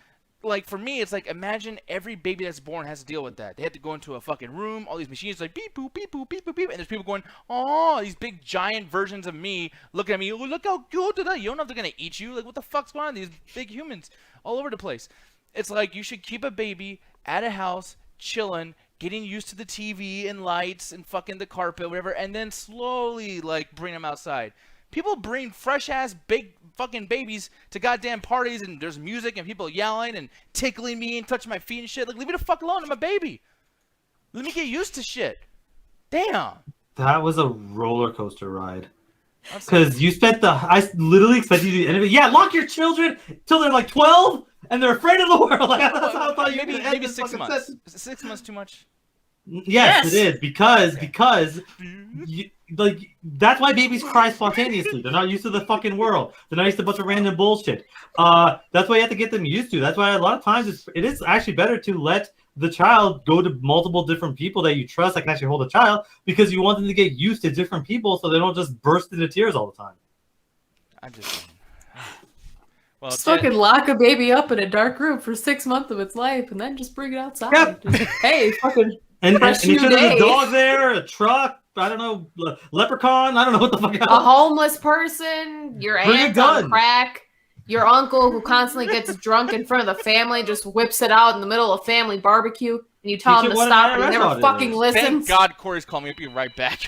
A: like for me, it's like imagine every baby that's born has to deal with that. They have to go into a fucking room, all these machines like beep boop beep boop beep boop beep, and there's people going, oh, these big giant versions of me looking at me. Oh, look how cute today. You don't know if they're gonna eat you. Like what the fuck's going on? These big humans all over the place. It's like you should keep a baby at a house, chilling, getting used to the TV and lights and fucking the carpet, whatever, and then slowly like bring them outside. People bring fresh-ass big fucking babies to goddamn parties, and there's music and people yelling and tickling me and touching my feet and shit. Like, leave me the fuck alone. I'm a baby. Let me get used to shit. Damn.
B: That was a roller coaster ride. Because you spent I literally expected you to do the end of it. Yeah, lock your children till they're like 12 and they're afraid of the world. Like, that's how I thought you
A: maybe 6 months. Sentence. 6 months too much?
B: Yes, it is. Because like that's why babies cry spontaneously. They're not used to the fucking world. They're not used to a bunch of random bullshit. That's why you have to get them used to. That's why a lot of times it is actually better to let the child go to multiple different people that you trust that can actually hold a child, because you want them to get used to different people so they don't just burst into tears all the time.
A: I'm just well,
D: just fucking lock a baby up in a dark room for 6 months of its life and then just bring it outside.
B: Yep.
D: Just, hey, fucking
B: and you should have a
D: day.
B: dog there, a truck, I don't know, leprechaun, I don't know what the fuck else.
D: A homeless person, your aunt on crack, your uncle who constantly gets drunk in front of the family, just whips it out in the middle of family barbecue, and you tell him to stop and he never fucking listens.
A: Thank God Corey's calling me. I'll be right back.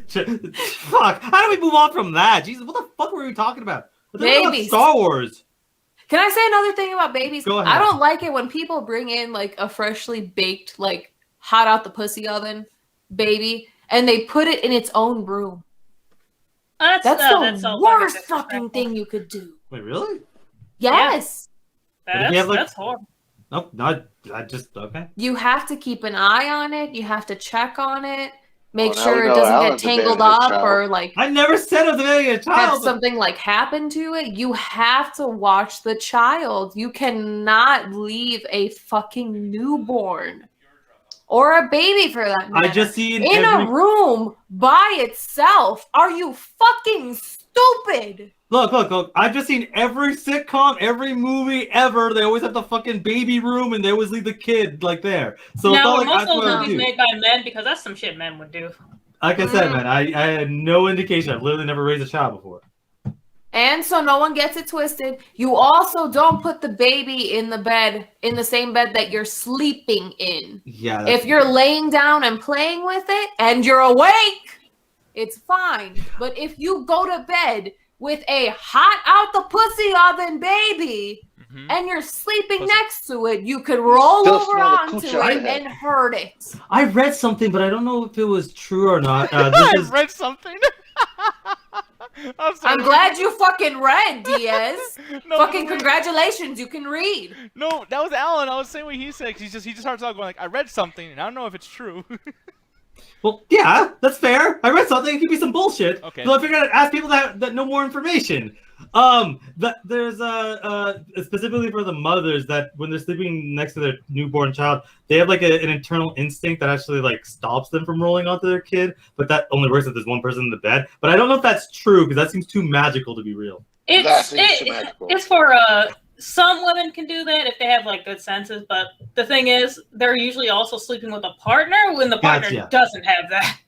B: Fuck, how do we move on from that? Jesus, what the fuck were we talking about?
D: Babies.
B: Star Wars.
D: Can I say another thing about babies?
B: Go ahead.
D: I don't like it when people bring in like a freshly baked, like hot out the pussy oven baby, and they put it in its own room. That's the worst fucking thing you could do.
B: Wait, really?
D: Yes.
C: Yeah. That's horrible.
B: Nope, not. I just okay.
D: You have to keep an eye on it. You have to check on it. Make
E: Well,
D: sure it doesn't get tangled up or like.
B: I never said it was a child.
D: Have something like happen to it. You have to watch the child. You cannot leave a fucking newborn or a baby for that matter.
B: I just see
D: in a room by itself. Are you fucking stupid?
B: Look. I've just seen every sitcom, every movie ever. They always have the fucking baby room, and they always leave the kid like there. So
C: now,
B: it's not
C: most of those movies made by men, because that's some shit men would do.
B: Like I said, man, I had no indication. I've literally never raised a child before.
D: And so no one gets it twisted. You also don't put the baby in the bed, in the same bed that you're sleeping in.
B: Yeah.
D: If you're laying down and playing with it and you're awake, it's fine. But if you go to bed with a hot out the pussy oven baby and you're sleeping next to it, you could roll over onto it and hurt it.
B: I read something, but I don't know if it was true or not.
A: I read something.
D: I'm glad you fucking read, Diaz.
A: No,
D: fucking congratulations, you can read.
A: No, that was Alan. I was saying what he said. He just started talking like, I read something, and I don't know if it's true.
B: Well, yeah, that's fair. I read something. It could be some bullshit.
A: Okay.
B: So I figured I'd ask people that know more information. There's specifically for the mothers that when they're sleeping next to their newborn child, they have like an internal instinct that actually like stops them from rolling onto their kid. But that only works if there's one person in the bed. But I don't know if that's true because that seems too magical to be real.
C: It's for some women can do that if they have like good senses, but the thing is, they're usually also sleeping with a partner when the partner doesn't have that.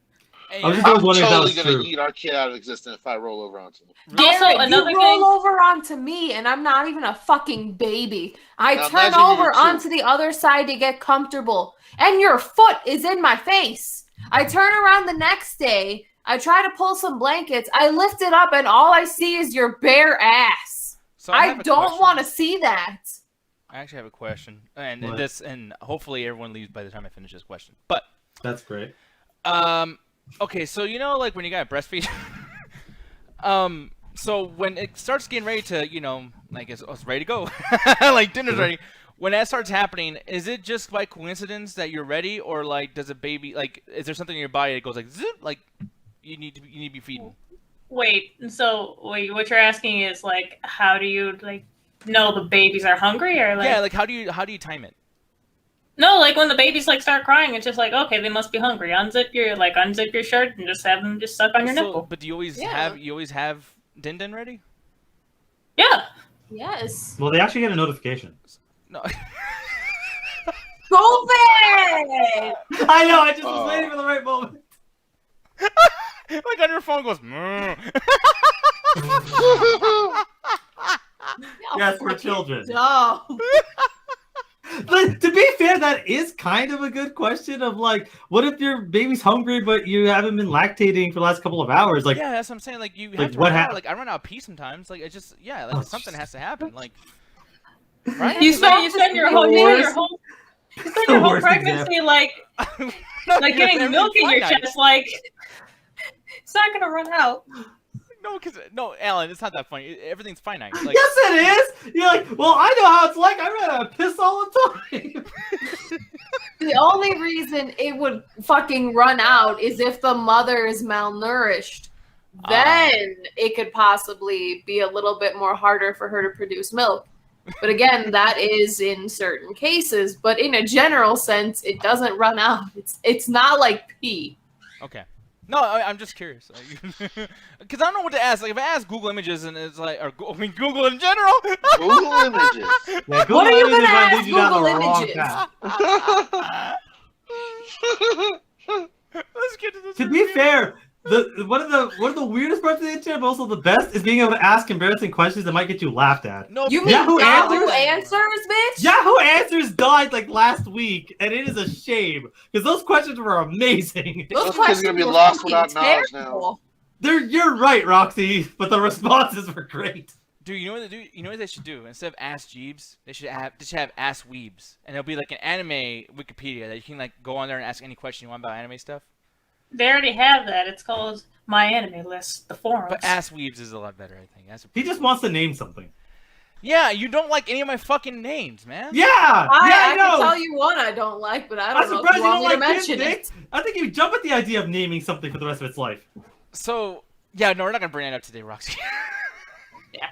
E: I'm totally gonna eat our kid out of existence if I roll over onto them.
D: Also, another thing, roll over onto me, and I'm not even a fucking baby. I turn over onto the other side to get comfortable, and your foot is in my face. I turn around the next day. I try to pull some blankets. I lift it up, and all I see is your bare ass.
A: So
D: I don't want to see that.
A: I actually have a question, and hopefully everyone leaves by the time I finish this question. But
B: that's great.
A: Okay, so you know, like when you got breastfeed, so when it starts getting ready to, like it's ready to go, like dinner's ready. When that starts happening, is it just by coincidence that you're ready, or like does a baby is there something in your body that goes like zip, like you need to be feeding?
C: Wait, what you're asking is like, how do you like know the babies are hungry, or like?
A: Yeah, like how do you time it?
C: No, like when the babies like start crying, it's just like, okay, they must be hungry. Unzip your shirt and just have them just suck on your nipple.
A: But do you always have Din Din ready?
C: Yeah.
D: Yes.
B: Well, they actually get a notification.
A: No.
D: Stupid!
B: I know. I just was waiting for the right moment.
A: Like on your phone goes.
B: Yes, for children.
D: Dumb.
B: But to be fair, that is kind of a good question of like, what if your baby's hungry but you haven't been lactating for the last couple of hours? Like,
A: yeah, that's what I'm saying. Like you
B: like,
A: have to
B: what
A: run out.
B: hap-
A: Like I run out of pee sometimes. Like it's just like
B: Oh,
A: something has to happen. Like right?
C: You spend your whole pregnancy like getting milk in your chest. Like it's not gonna run out.
A: No, Alan, it's not that funny. Everything's finite. Like,
B: yes, it is. You're like, well, I know how it's like. I run out of piss all the time.
D: The only reason it would fucking run out is if the mother is malnourished. Then it could possibly be a little bit more harder for her to produce milk. But again, that is in certain cases. But in a general sense, it doesn't run out. It's not like pee.
A: okay. No, I'm just curious. Because I don't know what to ask. Like, if I ask Google Images and it's like, Google in general.
E: Google Images.
B: Yeah, Google
D: What are you
B: Images
D: gonna
B: might
D: ask
B: lead you down the
D: Google
B: wrong
D: Images?
B: path.
A: Let's get to this.
B: To be fair, one of the weirdest parts of the internet, but also the best, is being able to ask embarrassing questions that might get you laughed at.
A: No,
D: You mean
B: Yahoo
D: Yahoo
B: Answers?
D: Answers, bitch?
B: Yahoo Answers died like last week, and it is a shame because those questions were amazing.
E: Those kids are gonna be lost without knowledge now.
B: You're right, Roxy, but the responses were great.
A: Dude, you know what they do? You know what they should do? Instead of Ask Jeeves, they should have Ask Weebs, and it'll be like an anime Wikipedia that you can like go on there and ask any question you want about anime stuff.
C: They already have that. It's called My Anime List, the forums.
A: But Ask Weebs is a lot better, I think.
B: He just wants to name something.
A: Yeah, you don't like any of my fucking names, man.
B: Yeah,
D: I
B: know.
D: can tell you one I don't like, but I
B: I'm
D: don't know if
B: surprised
D: you
B: you
D: want
B: don't
D: me to
B: like
D: mention
B: Dick.
D: it.
B: I think he would jump at the idea of naming something for the rest of its life.
A: So, yeah, no, we're not gonna bring it up today, Roxy.
C: Yeah.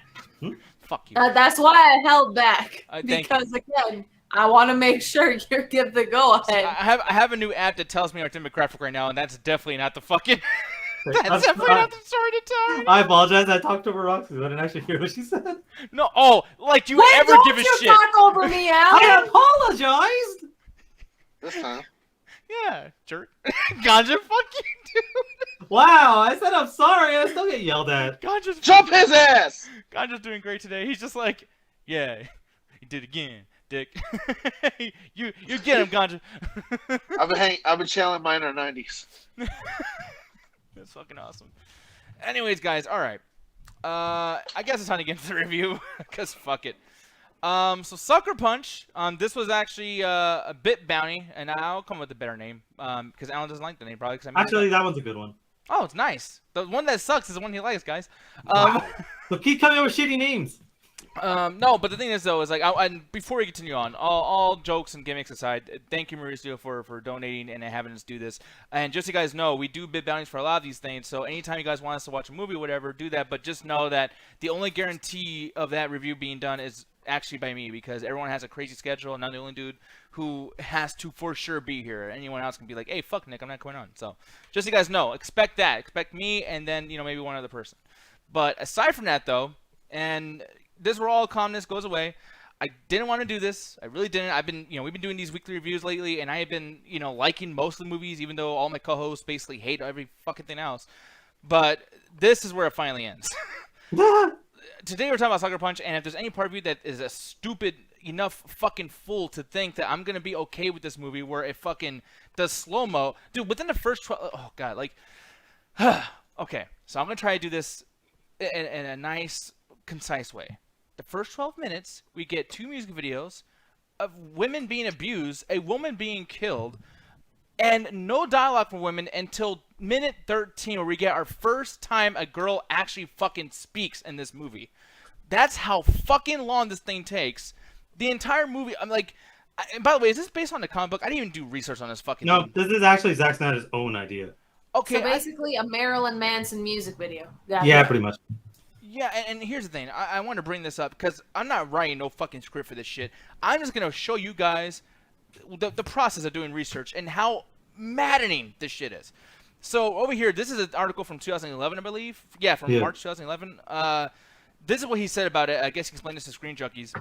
A: Fuck you.
D: That's why I held back.
A: Thank
D: Because, again, I want to make sure you give the go-ahead.
A: I have a new app that tells me our demographic right now, and that's definitely not the fucking. That's
B: I'm
A: definitely
B: sorry.
A: not the story to tell.
B: I apologize. I talked over Roxy. I didn't actually hear what she said.
A: No, like you
D: Wait,
A: ever
D: don't
A: give a
D: you
A: shit?
D: talk over me, Al.
B: I apologized.
E: This time.
A: Yeah, jerk. Ganja, fuck you, dude.
B: Wow, I said I'm sorry. I still get yelled at.
A: Ganja's
E: Jump his ass!
A: Ganja's doing great today. He's just like, yeah, you did it again, dick. you get him, Ganja.
E: I've been channeling mine in our 90s.
A: That's fucking awesome. Anyways, guys, all right. I guess it's time to get into the review, because fuck it. So Sucker Punch, this was actually a bit bounty, and I'll come with a better name, because Alan doesn't like the name, probably.
B: Actually, that one's a good one.
A: Oh, it's nice. The one that sucks is the one he likes, guys.
B: Wow. So keep coming up with shitty names.
A: No, but the thing is, though, is like, and before we continue on, all jokes and gimmicks aside, thank you, Mauricio, for donating and having us do this. And just so you guys know, we do bid bounties for a lot of these things, so anytime you guys want us to watch a movie or whatever, do that. But just know that the only guarantee of that review being done is actually by me, because everyone has a crazy schedule, and I'm the only dude who has to for sure be here. Anyone else can be like, hey, fuck Nick, I'm not coming on. So just so you guys know, expect that. Expect me, and then, maybe one other person. But aside from that, though, and this where all calmness goes away, I didn't want to do this. I really didn't. I've been, we've been doing these weekly reviews lately, and I have been, liking most of the movies, even though all my co-hosts basically hate every fucking thing else. But this is where it finally ends. Today we're talking about Sucker Punch, and if there's any part of you that is a stupid enough fucking fool to think that I'm gonna be okay with this movie where it fucking does slow-mo, dude, within the first 12, oh god, like, okay, so I'm gonna try to do this in a nice, concise way. The first 12 minutes, we get 2 music videos of women being abused, a woman being killed, and no dialogue from women until minute 13, where we get our first time a girl actually fucking speaks in this movie. That's how fucking long this thing takes. The entire movie, I'm like, and by the way, is this based on the comic book? I didn't even do research on this fucking thing.
B: No, this is actually Zack Snyder's own idea.
A: Okay.
D: So basically a Marilyn Manson music video.
B: Yeah, pretty much.
A: Yeah, and here's the thing. I want to bring this up because I'm not writing no fucking script for this shit. I'm just going to show you guys the process of doing research and how maddening this shit is. So over here, this is an article from 2011, I believe. Yeah, from March 2011. This is what he said about it. I guess he explained this to Screen Junkies.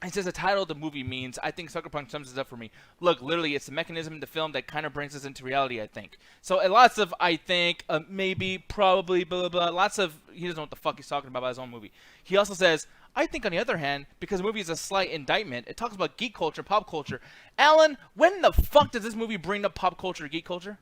A: He says the title of the movie means, I think Sucker Punch sums it up for me. Look, literally, it's the mechanism in the film that kind of brings us into reality, I think. So lots of, I think, maybe, probably, blah, blah, blah. Lots of, he doesn't know what the fuck he's talking about his own movie. He also says, I think, on the other hand, because the movie is a slight indictment, it talks about geek culture, pop culture. Alan, when the fuck does this movie bring up pop culture, geek culture?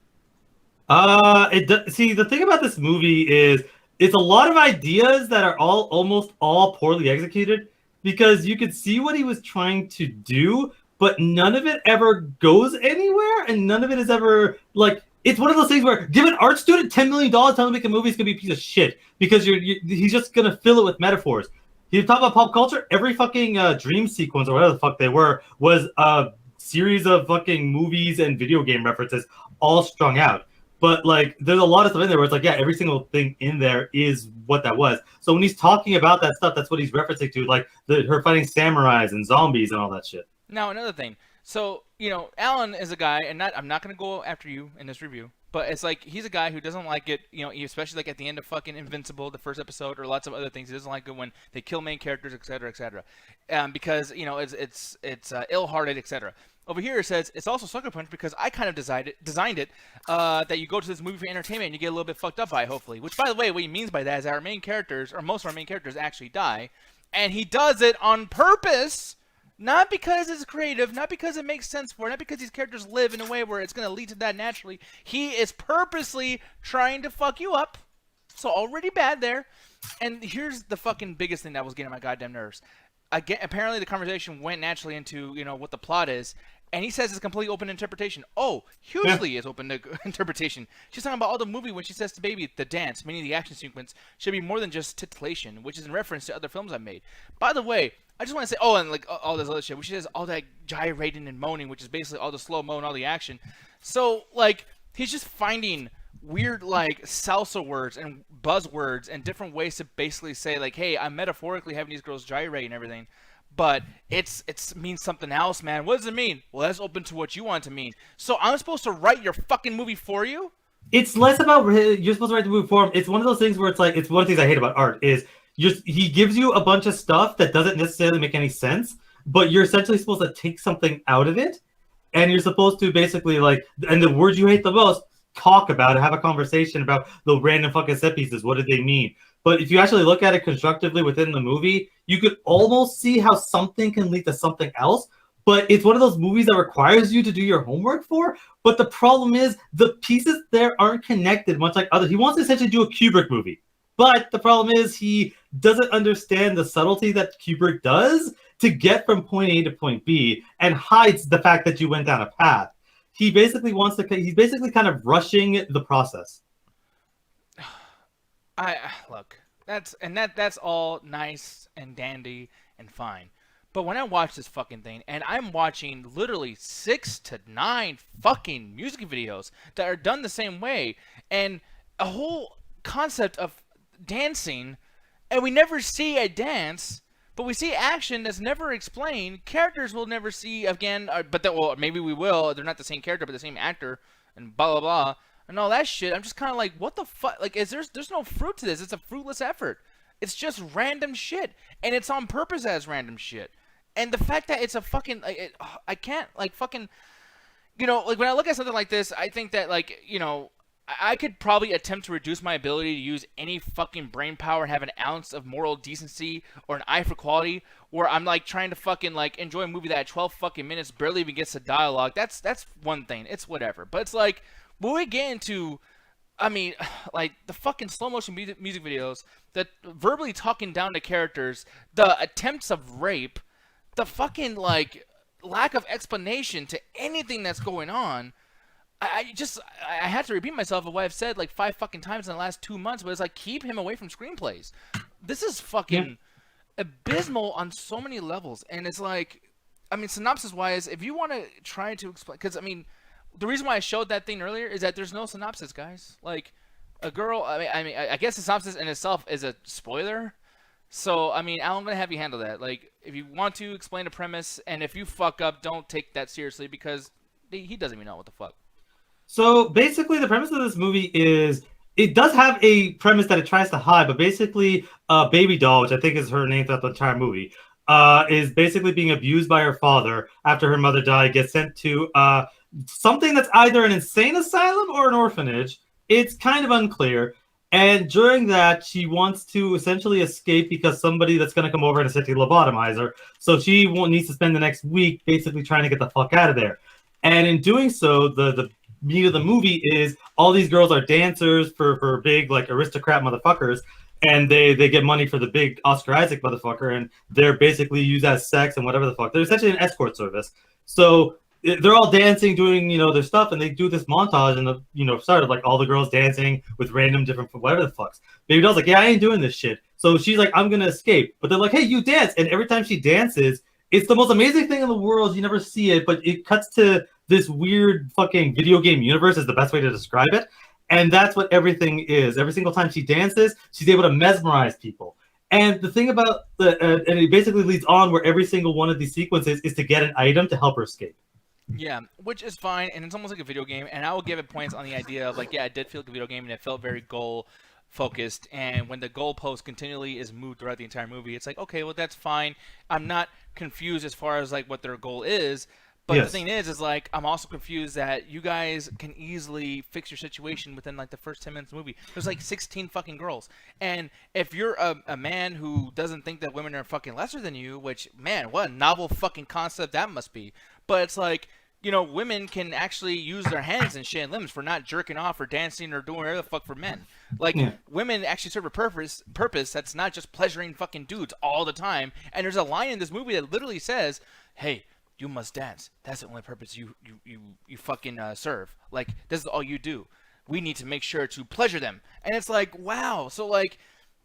B: See, the thing about this movie is it's a lot of ideas that are almost all poorly executed, because you could see what he was trying to do, but none of it ever goes anywhere, and none of it is ever, like, it's one of those things where give an art student $10 million, tell him to make a movie, it's going to be a piece of shit, because he's just going to fill it with metaphors. You talk about pop culture, every fucking dream sequence, or whatever the fuck they were, was a series of fucking movies and video game references all strung out. But, like, there's a lot of stuff in there where it's like, yeah, every single thing in there is what that was. So when he's talking about that stuff, that's what he's referencing to, like her fighting samurais and zombies and all that shit.
A: Now, another thing. So, Alan is a guy, and I'm not going to go after you in this review, but it's like he's a guy who doesn't like it, especially like at the end of fucking Invincible, the first episode, or lots of other things. He doesn't like it when they kill main characters, etc., etc. Because, it's ill-hearted, etc. Over here it says it's also Sucker Punch because I kind of designed it that you go to this movie for entertainment and you get a little bit fucked up by it, hopefully. Which, by the way, what he means by that is our main characters, or most of our main characters, actually die. And he does it on purpose, not because it's creative, not because it makes sense for it, not because these characters live in a way where it's going to lead to that naturally. He is purposely trying to fuck you up. So already bad there. And here's the fucking biggest thing that was getting on my goddamn nerves. Again, apparently the conversation went naturally into, what the plot is, and he says it's completely open interpretation. Oh, hugely is open to interpretation. She's talking about all the movie when she says to baby, the dance, meaning the action sequence, should be more than just titillation, which is in reference to other films I've made. By the way, I just want to say, and like all this other shit, which is all that gyrating and moaning, which is basically all the slow-mo and all the action. So, like, he's just finding weird, like, salsa words and buzzwords and different ways to basically say, like, hey, I'm metaphorically having these girls gyrate and everything, but it means something else, man. What does it mean? Well, that's open to what you want it to mean. So I'm supposed to write your fucking movie for you?
B: It's less about you're supposed to write the movie for him. It's one of those things where it's like, it's one of the things I hate about art is he gives you a bunch of stuff that doesn't necessarily make any sense, but you're essentially supposed to take something out of it, and you're supposed to basically, like, and the words you hate the most, talk about it, have a conversation about the random fucking set pieces. What did they mean? But if you actually look at it constructively within the movie, you could almost see how something can lead to something else. But it's one of those movies that requires you to do your homework for. But the problem is the pieces there aren't connected, much like others. He wants to essentially do a Kubrick movie. But the problem is he doesn't understand the subtlety that Kubrick does to get from point A to point B, and hides the fact that you went down a path. He's basically kind of rushing the process.
A: Look, that's all nice and dandy and fine. But when I watch this fucking thing, and I'm watching literally 6 to 9 fucking music videos that are done the same way, and a whole concept of dancing, and we never see a dance, but we see action that's never explained. Characters we'll never see again, well, maybe we will. They're not the same character, but the same actor, and blah, blah, blah, and all that shit. I'm just kind of like, what the fuck? Like, there's no fruit to this. It's a fruitless effort. It's just random shit, and it's on purpose as random shit. And the fact that it's a fucking, I can't, like, fucking, like, when I look at something like this, I think that, like, I could probably attempt to reduce my ability to use any fucking brain power and have an ounce of moral decency or an eye for quality, where I'm, like, trying to fucking, like, enjoy a movie that at 12 fucking minutes barely even gets to dialogue. That's one thing. It's whatever. But it's like, when we get into, I mean, like, the fucking slow motion music videos, the verbally talking down to characters, the attempts of rape, the fucking, like, lack of explanation to anything that's going on, I had to repeat myself of what I've said like 5 fucking times in the last 2 months, but it's like, keep him away from screenplays. This is fucking abysmal on so many levels. And it's like, I mean, synopsis-wise, if you want to try to explain, because, I mean, the reason why I showed that thing earlier is that there's no synopsis, guys. Like, a girl, I guess the synopsis in itself is a spoiler. So, I mean, Al, I'm going to have you handle that. Like, if you want to explain the premise, and if you fuck up, don't take that seriously, because he doesn't even know what the fuck.
B: So, basically, the premise of this movie is, it does have a premise that it tries to hide, but basically, Baby Doll, which I think is her name throughout the entire movie, is basically being abused by her father after her mother died, gets sent to something that's either an insane asylum or an orphanage. It's kind of unclear. And during that, she wants to essentially escape because somebody that's going to come over and essentially lobotomize her. So she needs to spend the next week basically trying to get the fuck out of there. And in doing so, the meat of the movie is all these girls are dancers for big like aristocrat motherfuckers, and they get money for the big Oscar Isaac motherfucker, and they're basically used as sex and whatever the fuck. They're essentially an escort service. So they're all dancing, doing their stuff, and they do this montage and the start of like all the girls dancing with random different whatever the fucks. Baby doll's like, yeah, I ain't doing this shit. So she's like, I'm gonna escape, but they're like, hey, you dance, and every time she dances, it's the most amazing thing in the world. You never see it, but it cuts to this weird fucking video game universe is the best way to describe it. And that's what everything is. Every single time she dances, she's able to mesmerize people. And the thing about and it basically leads on where every single one of these sequences is to get an item to help her escape.
A: Yeah, which is fine, and it's almost like a video game, and I will give it points on the idea of, like, yeah, it did feel like a video game, and it felt very goal-focused, and when the goalpost continually is moved throughout the entire movie, it's like, okay, well, that's fine. I'm not confused as far as, like, what their goal is, but
B: Yes.
A: the thing is, like, I'm also confused that you guys can easily fix your situation within, like, the first 10 minutes of the movie. There's, like, 16 fucking girls. And if you're a man who doesn't think that women are fucking lesser than you, which, man, what a novel fucking concept that must be. But it's like, women can actually use their hands and shit and limbs for not jerking off or dancing or doing whatever the fuck for men. Like, women actually serve a purpose that's not just pleasuring fucking dudes all the time. And there's a line in this movie that literally says, hey, you must dance. That's the only purpose you fucking serve. Like, this is all you do. We need to make sure to pleasure them. And it's like, wow. So, like,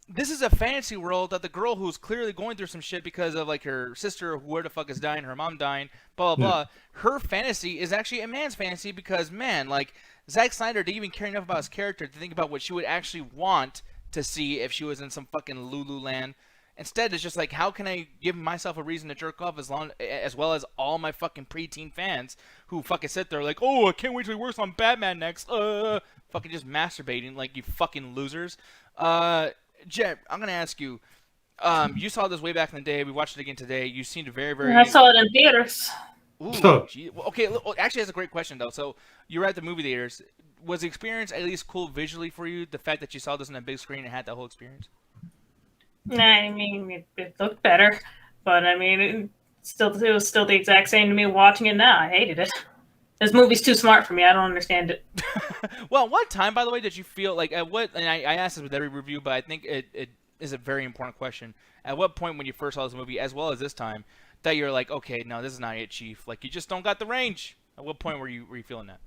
A: this is a fantasy world that the girl who's clearly going through some shit because of, like, her sister or whoever the fuck is dying, her mom dying, blah, blah, blah. Her fantasy is actually a man's fantasy because, man, like, Zack Snyder didn't even care enough about his character to think about what she would actually want to see if she was in some fucking Lulu land. Instead, it's just like, how can I give myself a reason to jerk off as well as all my fucking preteen fans who fucking sit there like, oh, I can't wait till he works on Batman next. Fucking just masturbating like you fucking losers. Jet, I'm gonna ask you. You saw this way back in the day. We watched it again today. You seemed very, very.
C: I saw it in theaters.
A: Ooh, gee. Well, okay. Actually, that's a great question though. So you were at the movie theaters. Was the experience at least cool visually for you? The fact that you saw this on a big screen and had that whole experience.
C: I mean, it looked better, but I mean, it was still the exact same to me watching it now. I hated it. This movie's too smart for me. I don't understand it.
A: Well, what time, by the way, did you feel like at what? And I asked this with every review, but I think it is a very important question. At what point when you first saw this movie, as well as this time, that you're like, okay, no, this is not it, Chief. Like, you just don't got the range. At what point were you feeling that?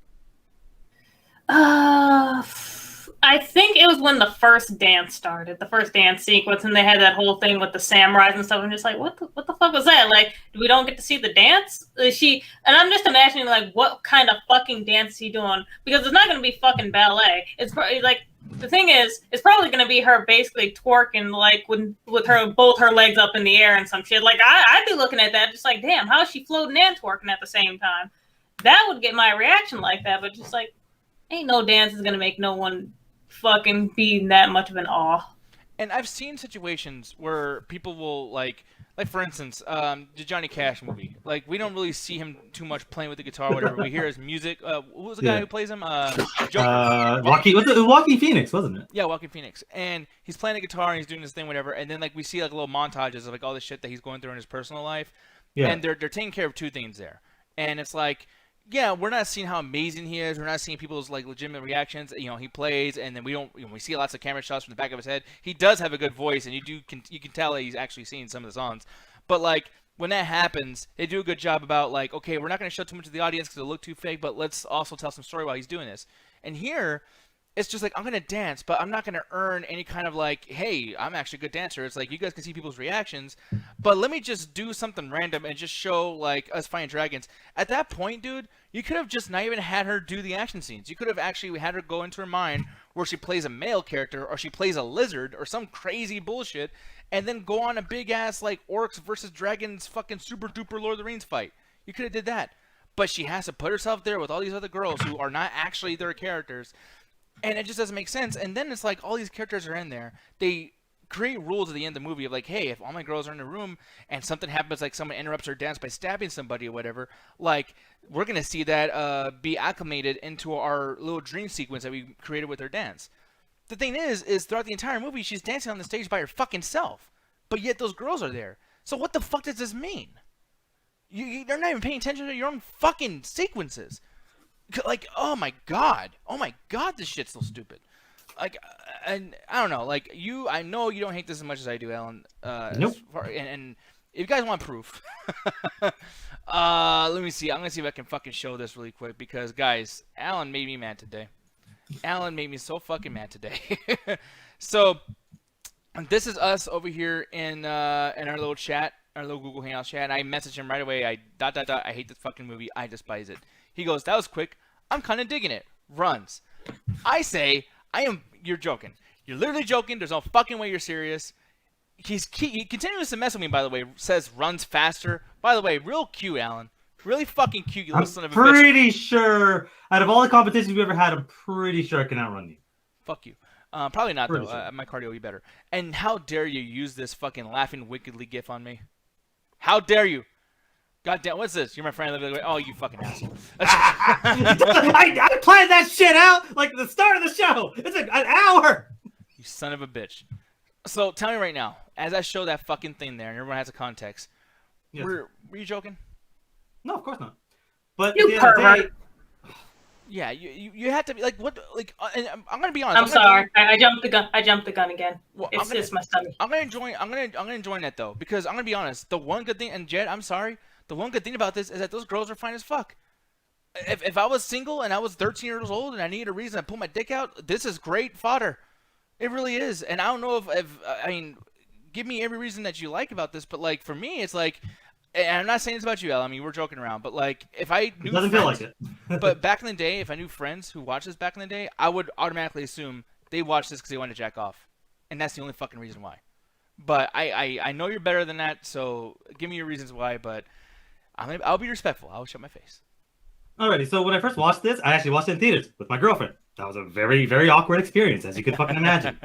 C: I think it was when the first dance started, the first dance sequence, and they had that whole thing with the samurais and stuff. I'm just like, what the fuck was that? Like, we don't get to see the dance? And I'm just imagining, like, what kind of fucking dance is he doing? Because it's not going to be fucking ballet. It's probably, like, the thing is, it's probably going to be her basically twerking, like, with both her legs up in the air and some shit. Like, I'd be looking at that just like, damn, how is she floating and twerking at the same time? That would get my reaction like that, but just like, ain't no dance is going to make no one fucking be in that much of an awe.
A: And I've seen situations where people will, like for instance, the Johnny Cash movie. Like, we don't really see him too much playing with the guitar or whatever. We hear his music. Who was the guy who plays him?
B: Joaquin Phoenix, wasn't it?
A: Yeah, Joaquin Phoenix. And he's playing the guitar and he's doing this thing, whatever. And then, like, we see, like, little montages of, like, all the shit that he's going through in his personal life. Yeah. And they're taking care of two things there. And it's like, yeah, we're not seeing how amazing he is. We're not seeing people's, like, legitimate reactions. He plays, and then we see lots of camera shots from the back of his head. He does have a good voice, and you can tell that he's actually seen some of the songs. But, like, when that happens, they do a good job about, like, okay, we're not going to show too much of the audience because it'll look too fake, but let's also tell some story while he's doing this. And here, it's just like, I'm going to dance, but I'm not going to earn any kind of, like, hey, I'm actually a good dancer. It's like, you guys can see people's reactions, but let me just do something random and just show, like, us fighting dragons. At that point, dude, you could have just not even had her do the action scenes. You could have actually had her go into her mind where she plays a male character or she plays a lizard or some crazy bullshit and then go on a big-ass, like, orcs versus dragons fucking super-duper Lord of the Rings fight. You could have did that. But she has to put herself there with all these other girls who are not actually their characters. And it just doesn't make sense. And then it's like all these characters are in there. They create rules at the end of the movie of like, hey, if all my girls are in a room and something happens, like someone interrupts her dance by stabbing somebody or whatever, like we're gonna see that be acclimated into our little dream sequence that we created with her dance. The thing is throughout the entire movie, she's dancing on the stage by her fucking self, but yet those girls are there. So what the fuck does this mean? You're not even paying attention to your own fucking sequences. Like, oh my god, this shit's so stupid. Like, and I don't know, like I know you don't hate this as much as I do, Alan.
B: Nope.
A: And if you guys want proof, let me see. I'm gonna see if I can fucking show this really quick because, guys, Alan made me mad today. Alan made me so fucking mad today. So, this is us over here in our little chat, our little Google Hangouts chat. And I messaged him right away. I hate this fucking movie. I despise it. He goes, that was quick. I'm kind of digging it. Runs. I say, you're joking. You're literally joking. There's no fucking way you're serious. He continues to mess with me, by the way. Says runs faster. By the way, real cute, Alan. Really fucking cute, you little son of a bitch.
B: I'm pretty sure, out of all the competitions we've ever had, I'm pretty sure I can outrun you.
A: Fuck you. Probably not,
B: Pretty
A: though.
B: sure.
A: My cardio will be better. And how dare you use this fucking laughing wickedly gif on me? How dare you? Goddamn, what's this? You're my friend. Oh, you fucking asshole.
B: I planned that shit out like at the start of the show. It's an hour.
A: You son of a bitch. So tell me right now, as I show that fucking thing there, and everyone has a context,
B: Yes.
A: were you joking?
B: No, of course not. But
C: You
B: at the end of the day,
C: pervert.
A: Yeah, you have to be like what? Like, and I'm gonna be honest.
C: I'm sorry. I jumped the gun. I jumped the gun again.
A: Well,
C: It's just my stomach.
A: I'm gonna join that though, because I'm gonna be honest. The one good thing, and Jed, I'm sorry. The one good thing about this is that those girls are fine as fuck. If I was single and I was 13 years old and I needed a reason to pull my dick out, this is great fodder. It really is. And I don't know if I mean, give me every reason that you like about this, but like for me, it's like, and I'm not saying this about you, Al. I mean, we're joking around, but like if I knew
B: it doesn't feel like it.
A: but back in the day, if I knew friends who watched this back in the day, I would automatically assume they watched this because they wanted to jack off, and that's the only fucking reason why. But I know you're better than that, so give me your reasons why. But I'll be respectful. I'll shut my face.
B: Alrighty, so when I first watched this, I actually watched it in theaters with my girlfriend. That was a very, very awkward experience, as you could fucking imagine.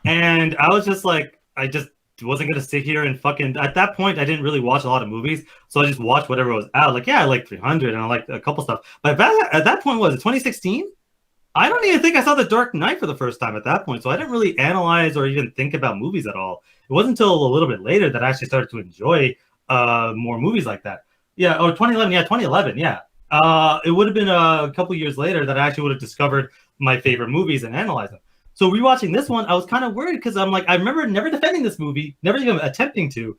B: And I was just like, I just wasn't gonna sit here and fucking. At that point, I didn't really watch a lot of movies, so I just watched whatever was out. Like, yeah, I like 300, and I liked a couple stuff. But at that point, was it 2016? I don't even think I saw The Dark Knight for the first time at that point, so I didn't really analyze or even think about movies at all. It wasn't until a little bit later that I actually started to enjoy more movies like that. Yeah, or 2011. Yeah, 2011. Yeah. It would have been a couple years later that I actually would have discovered my favorite movies and analyzed them. So rewatching this one, I was kind of worried because I'm like, I remember never defending this movie, never even attempting to,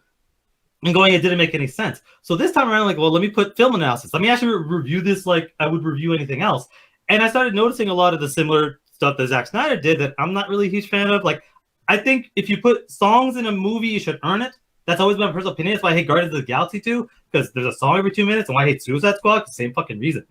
B: and going, it didn't make any sense. So this time around, I'm like, well, let me put film analysis. Let me actually review this like I would review anything else. And I started noticing a lot of the similar stuff that Zack Snyder did that I'm not really a huge fan of. Like, I think if you put songs in a movie, you should earn it. That's always been my personal opinion. That's why I hate Guardians of the Galaxy too, because there's a song every 2 minutes, and why I hate Suicide Squad, the same fucking reason.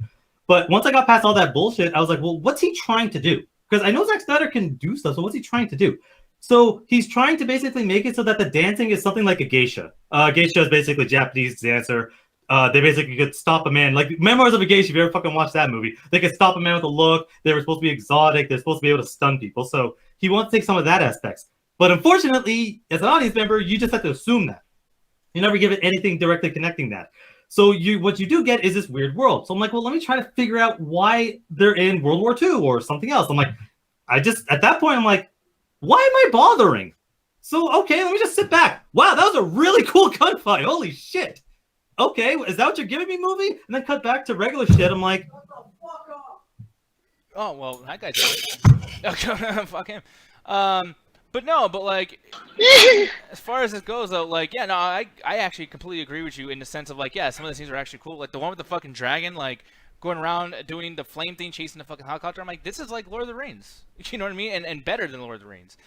B: But once I got past all that bullshit, I was like, well, what's he trying to do? Because I know Zack Snyder can do stuff, so what's he trying to do? So he's trying to basically make it so that the dancing is something like a geisha. Geisha is basically a Japanese dancer. They basically could stop a man. Like, Memoirs of a Geisha, if you ever fucking watched that movie, they could stop a man with a look. They were supposed to be exotic. They're supposed to be able to stun people. So he wants to take some of that aspects. But unfortunately, as an audience member, you just have to assume that. You never give it anything directly connecting that. So what you do get is this weird world. So I'm like, well, let me try to figure out why they're in World War II or something else. I'm like, at that point, I'm like, why am I bothering? So, okay, let me just sit back. Wow, that was a really cool gunfight. Holy shit. Okay, is that what you're giving me, movie? And then cut back to regular shit. I'm like, what the fuck off?
A: Oh, well, that guy's fuck him. But no, but like, as far as this goes, though, like, yeah, no, I actually completely agree with you in the sense of, like, yeah, some of the scenes are actually cool. Like, the one with the fucking dragon, like, going around doing the flame thing, chasing the fucking helicopter. I'm like, this is like Lord of the Rings. You know what I mean? And better than Lord of the Rings.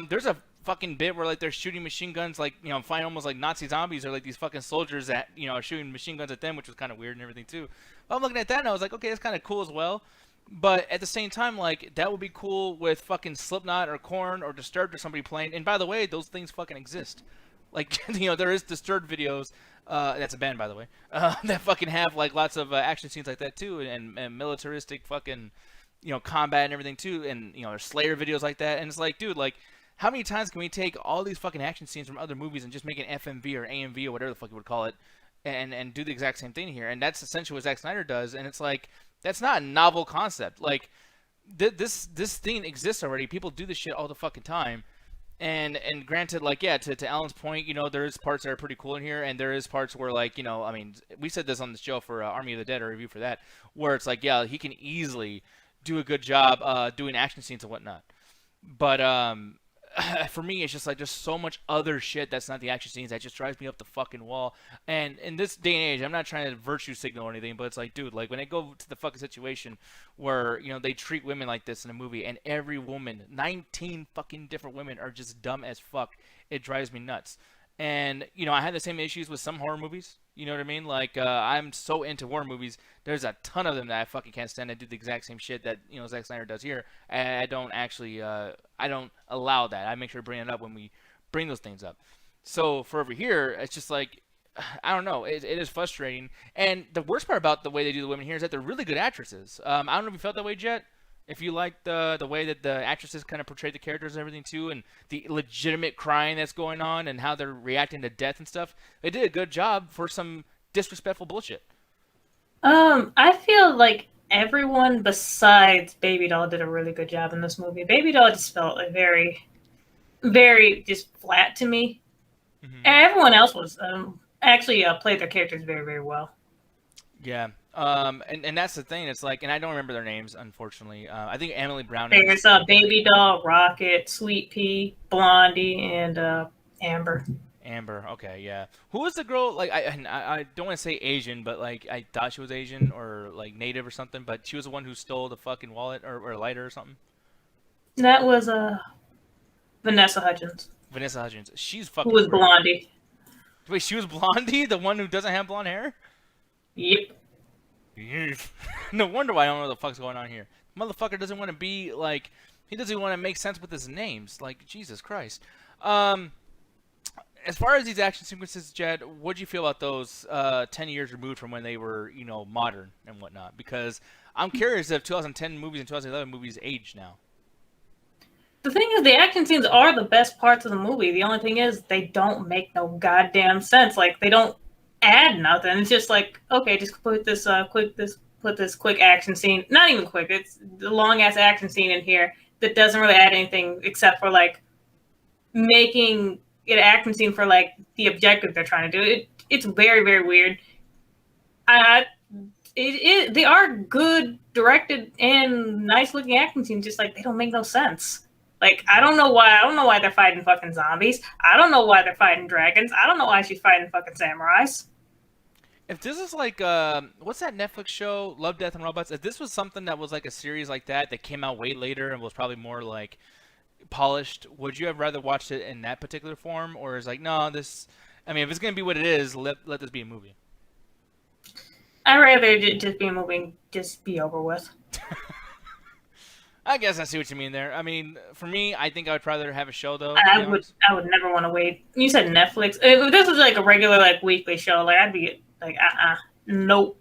A: There's a fucking bit where, like, they're shooting machine guns, like, you know, fighting almost like Nazi zombies or, like, these fucking soldiers that, you know, are shooting machine guns at them, which was kind of weird and everything, too. But I'm looking at that and I was like, okay, that's kind of cool as well. But at the same time, like, that would be cool with fucking Slipknot or Korn or Disturbed or somebody playing. And by the way, those things fucking exist. Like, you know, there is Disturbed videos. That's a band, by the way. That fucking have, like, lots of action scenes like that, too. And militaristic fucking, you know, combat and everything, too. And, you know, there's Slayer videos like that. And it's like, dude, like, how many times can we take all these fucking action scenes from other movies and just make an FMV or AMV or whatever the fuck you would call it, and do the exact same thing here? And that's essentially what Zack Snyder does. And it's like, that's not a novel concept. Like, this thing exists already. People do this shit all the fucking time. And granted, like, yeah, to Alan's point, you know, there is parts that are pretty cool in here, and there is parts where, like, you know, I mean, we said this on the show for Army of the Dead, a review for that, where it's like, yeah, he can easily do a good job doing action scenes and whatnot. But for me, it's just like there's so much other shit that's not the action scenes that just drives me up the fucking wall. And in this day and age, I'm not trying to virtue signal or anything, but it's like, dude, like when I go to the fucking situation where, you know, they treat women like this in a movie, and every woman, 19 fucking different women, are just dumb as fuck, it drives me nuts. And, you know, I had the same issues with some horror movies. You know what I mean? Like, I'm so into horror movies. There's a ton of them that I fucking can't stand. I do the exact same shit that, you know, Zack Snyder does here. I don't actually, I don't allow that. I make sure to bring it up when we bring those things up. So for over here, it's just like, I don't know. It is frustrating. And the worst part about the way they do the women here is that they're really good actresses. I don't know if you felt that way, Jet. If you like the way that the actresses kind of portray the characters and everything too, and the legitimate crying that's going on and how they're reacting to death and stuff, they did a good job for some disrespectful bullshit.
C: I feel like everyone besides Baby Doll did a really good job in this movie. Baby Doll just felt like very, very just flat to me. Mm-hmm. And everyone else was actually played their characters very, very well.
A: Yeah. And that's the thing. It's like, and I don't remember their names, unfortunately. I think Emily Brown.
C: There's Baby Doll, Rocket, Sweet Pea, Blondie, and Amber.
A: Amber, okay, yeah. Who was the girl? Like, I don't want to say Asian, but like I thought she was Asian or like native or something. But she was the one who stole the fucking wallet or lighter or something.
C: That was Vanessa Hudgens.
A: Vanessa Hudgens. She's fucking.
C: Who was Blondie?
A: Wait, she was Blondie, the one who doesn't have blonde hair?
C: Yep.
A: No wonder why I don't know what the fuck's going on here. Motherfucker doesn't want to be like, he doesn't even want to make sense with his names. Like, Jesus Christ. As far as these action sequences, Jed, what do you feel about those 10 years removed from when they were, you know, modern and whatnot? Because I'm curious if 2010 movies and 2011 movies age now.
C: The thing is, the action scenes are the best parts of the movie. The only thing is, they don't make no goddamn sense. Like, they don't add nothing. It's just like, okay, just put this quick action scene. Not even quick. It's the long ass action scene in here that doesn't really add anything except for like making it an action scene for like the objective they're trying to do. It's very, very weird. They are good directed and nice looking action scenes. Just like they don't make no sense. Like, I don't know why they're fighting fucking zombies. I don't know why they're fighting dragons. I don't know why she's fighting fucking samurais.
A: If this is like, what's that Netflix show, Love, Death, and Robots? If this was something that was like a series like that came out way later and was probably more like polished, would you have rather watched it in that particular form? Or is like, no, this, I mean, if it's going to be what it is, let this be a movie.
C: I'd rather just be a movie, just be over with.
A: I guess I see what you mean there. I mean, for me, I think I would rather have a show though.
C: I would never want to wait. You said Netflix. If this was like a regular like weekly show, like I'd be like, nope.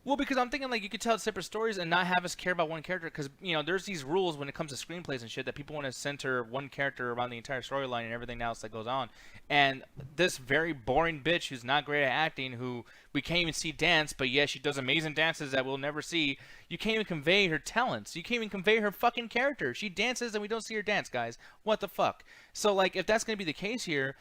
A: Well, because I'm thinking like you could tell separate stories and not have us care about one character, because you know there's these rules when it comes to screenplays and shit that people want to center one character around the entire storyline and everything else that goes on. And this very boring bitch who's not great at acting, who we can't even see dance, but yeah, she does amazing dances that we'll never see. You can't even convey her talents. You can't even convey her fucking character. She dances and we don't see her dance, guys. What the fuck? So like, if that's gonna be the case here,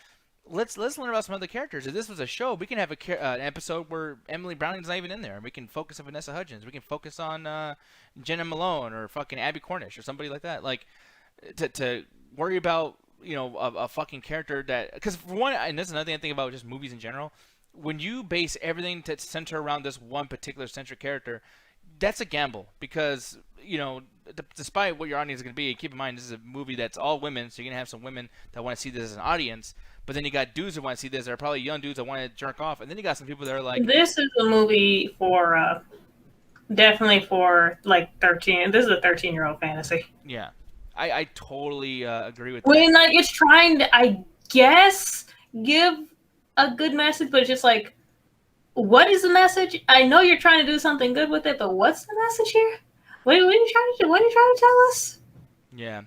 A: let's learn about some other characters. If this was a show, we can have an episode where Emily Browning's not even in there. We can focus on Vanessa Hudgens. We can focus on Jena Malone or fucking Abbie Cornish or somebody like that. Like, to worry about, you know, a fucking character that, because for one, and this is another thing I think about just movies in general, when you base everything to center around this one particular centric character, that's a gamble, because, you know, despite what your audience is going to be, keep in mind this is a movie that's all women, so you're going to have some women that want to see this as an audience, but then you got dudes that want to see this that are probably young dudes that want to jerk off, and then you got some people that are like...
C: This is a movie for, definitely for, like, 13... This is a 13-year-old fantasy.
A: Yeah. I totally agree with that.
C: When, like, it's trying to, I guess, give a good message, but it's just like, what is the message? I know you're trying to do something good with it, but what's the message here? What are you trying to do? What are you trying to tell us?
A: Yeah.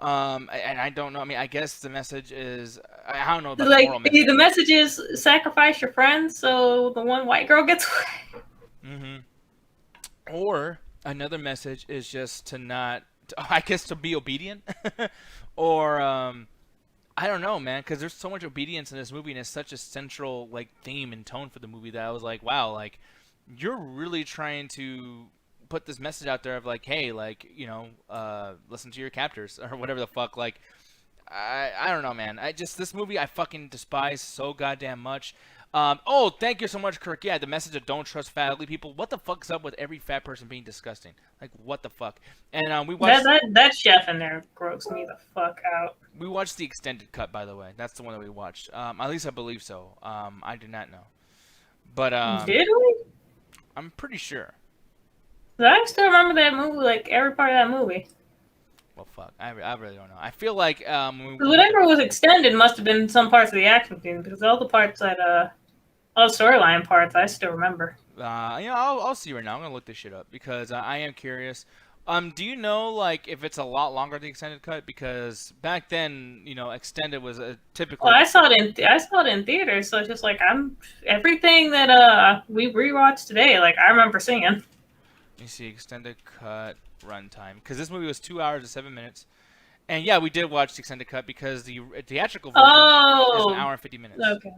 A: And I don't know. I mean, I guess the message is I don't know about
C: Like
A: the moral message.
C: the message is sacrifice your friends so the one white girl gets away.
A: Mm-hmm. Or another message is just to not, I guess, to be obedient, or I don't know, man, because there's so much obedience in this movie, and it's such a central like theme and tone for the movie that I was like, wow, like you're really trying to put this message out there of like, hey, like, you know, listen to your captors or whatever the fuck. Like, I don't know, man. This movie I fucking despise so goddamn much. Oh, thank you so much, Kirk. Yeah, the message of don't trust fat ugly people. What the fuck's up with every fat person being disgusting? Like, what the fuck? And we watched
C: That chef in there grossed me the fuck out.
A: we watched the extended cut, by the way. That's the one that we watched. At least I believe so. I do not know, but
C: Did we?
A: I'm pretty sure.
C: I still remember that movie, like every part of that movie.
A: Well, fuck. I really don't know. I feel like
C: Whatever was extended must have been some parts of the action scene, because all the parts that all the storyline parts I still remember.
A: you know, I'll see right now. I'm gonna look this shit up because I am curious. Do you know like if it's a lot longer the extended cut? Because back then, you know, extended was a typical.
C: Well, I saw it in theaters, so it's just like everything that we rewatched today. Like I remember seeing.
A: Let me see extended cut runtime because this movie was 2 hours and 7 minutes, and yeah, we did watch the extended cut because the theatrical version is an hour and 50 minutes.
C: Okay.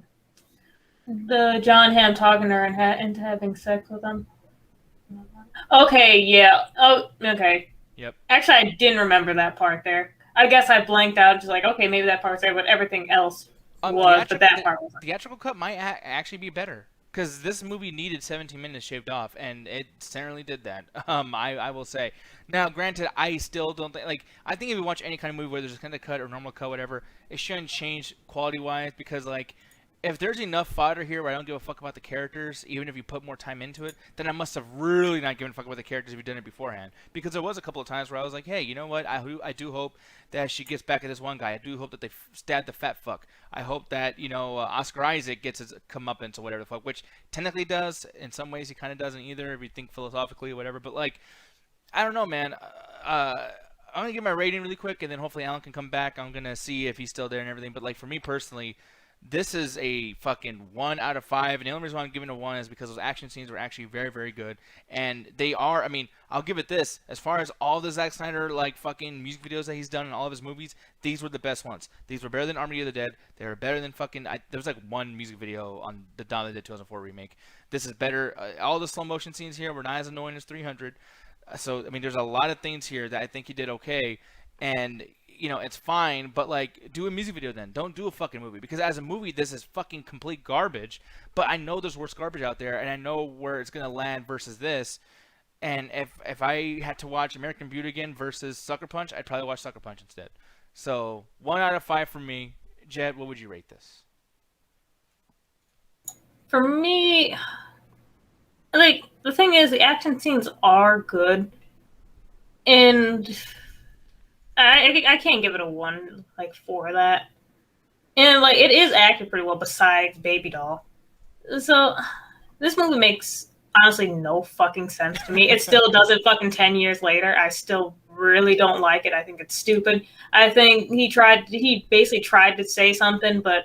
C: The John Hamm talking her into having sex with him. Okay, yeah. Oh, okay.
A: Yep.
C: Actually, I didn't remember that part there. I guess I blanked out, just like, okay, maybe that part's there, but everything else was, but that part wasn't.
A: The theatrical cut might actually be better. Because this movie needed 17 minutes shaved off, and it certainly did that. I will say. Now, granted, I still don't think like I think if you watch any kind of movie where there's a kind of cut or normal cut, whatever, it shouldn't change quality-wise because like if there's enough fodder here where I don't give a fuck about the characters, even if you put more time into it, then I must have really not given a fuck about the characters if you done it beforehand. Because there was a couple of times where I was like, hey, you know what? I do hope that she gets back at this one guy. I do hope that they stab the fat fuck. I hope that, you know, Oscar Isaac gets his comeuppance or whatever the fuck, which technically does. In some ways, he kind of doesn't either if you think philosophically or whatever. But, like, I don't know, man. I'm going to give my rating really quick, and then hopefully Alan can come back. I'm going to see if he's still there and everything. But, like, for me personally, this is a fucking 1 out of 5, and the only reason why I'm giving it a 1 is because those action scenes were actually very, very good, and they are, I mean, I'll give it this, as far as all the Zack Snyder, like, fucking music videos that he's done in all of his movies, these were the best ones. These were better than Army of the Dead, they were better than fucking, there was like one music video on the Dawn of the Dead 2004 remake. This is better, all the slow motion scenes here were not as annoying as 300, so, I mean, there's a lot of things here that I think he did okay, and you know, it's fine, but like, do a music video then. Don't do a fucking movie. Because as a movie, this is fucking complete garbage. But I know there's worse garbage out there, and I know where it's gonna land versus this. And if I had to watch American Beauty again versus Sucker Punch, I'd probably watch Sucker Punch instead. So 1 out of 5 for me. Jed, what would you rate this?
C: For me, like, the thing is, the action scenes are good, and I can't give it a 1 like for that. And like it is acted pretty well besides Baby Doll. So this movie makes honestly no fucking sense to me. It still does it fucking 10 years later. I still really don't like it. I think it's stupid. I think he basically tried to say something, but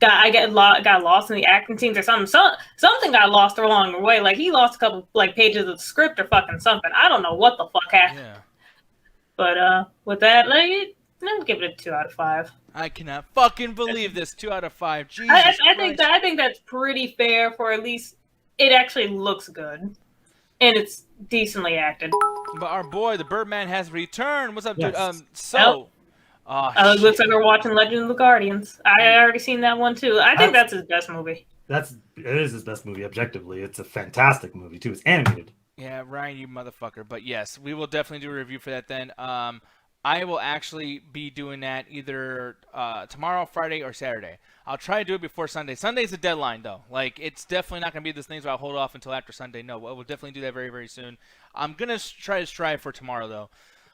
C: got lost in the acting scenes or something. Something got lost along the way. Like he lost a couple like pages of the script or fucking something. I don't know what the fuck happened.
A: Yeah.
C: But with that, like, I'll give it a 2 out of 5.
A: I cannot fucking believe this. 2 out of 5. Jesus
C: I think that's pretty fair for at least it actually looks good, and it's decently acted.
A: But our boy, the Birdman, has returned. What's up, dude?
B: Yes.
C: Looks like we're watching Legend of the Guardians. I already seen that one too. I think that's his best movie.
B: It is his best movie objectively. It's a fantastic movie too. It's animated.
A: Yeah, Ryan, you motherfucker. But yes, we will definitely do a review for that then. I will actually be doing that either tomorrow, Friday, or Saturday. I'll try to do it before Sunday. Sunday's the deadline, though. Like, it's definitely not going to be this thing where I'll hold off until after Sunday. No, we'll definitely do that very, very soon. I'm going to try to strive for tomorrow, though.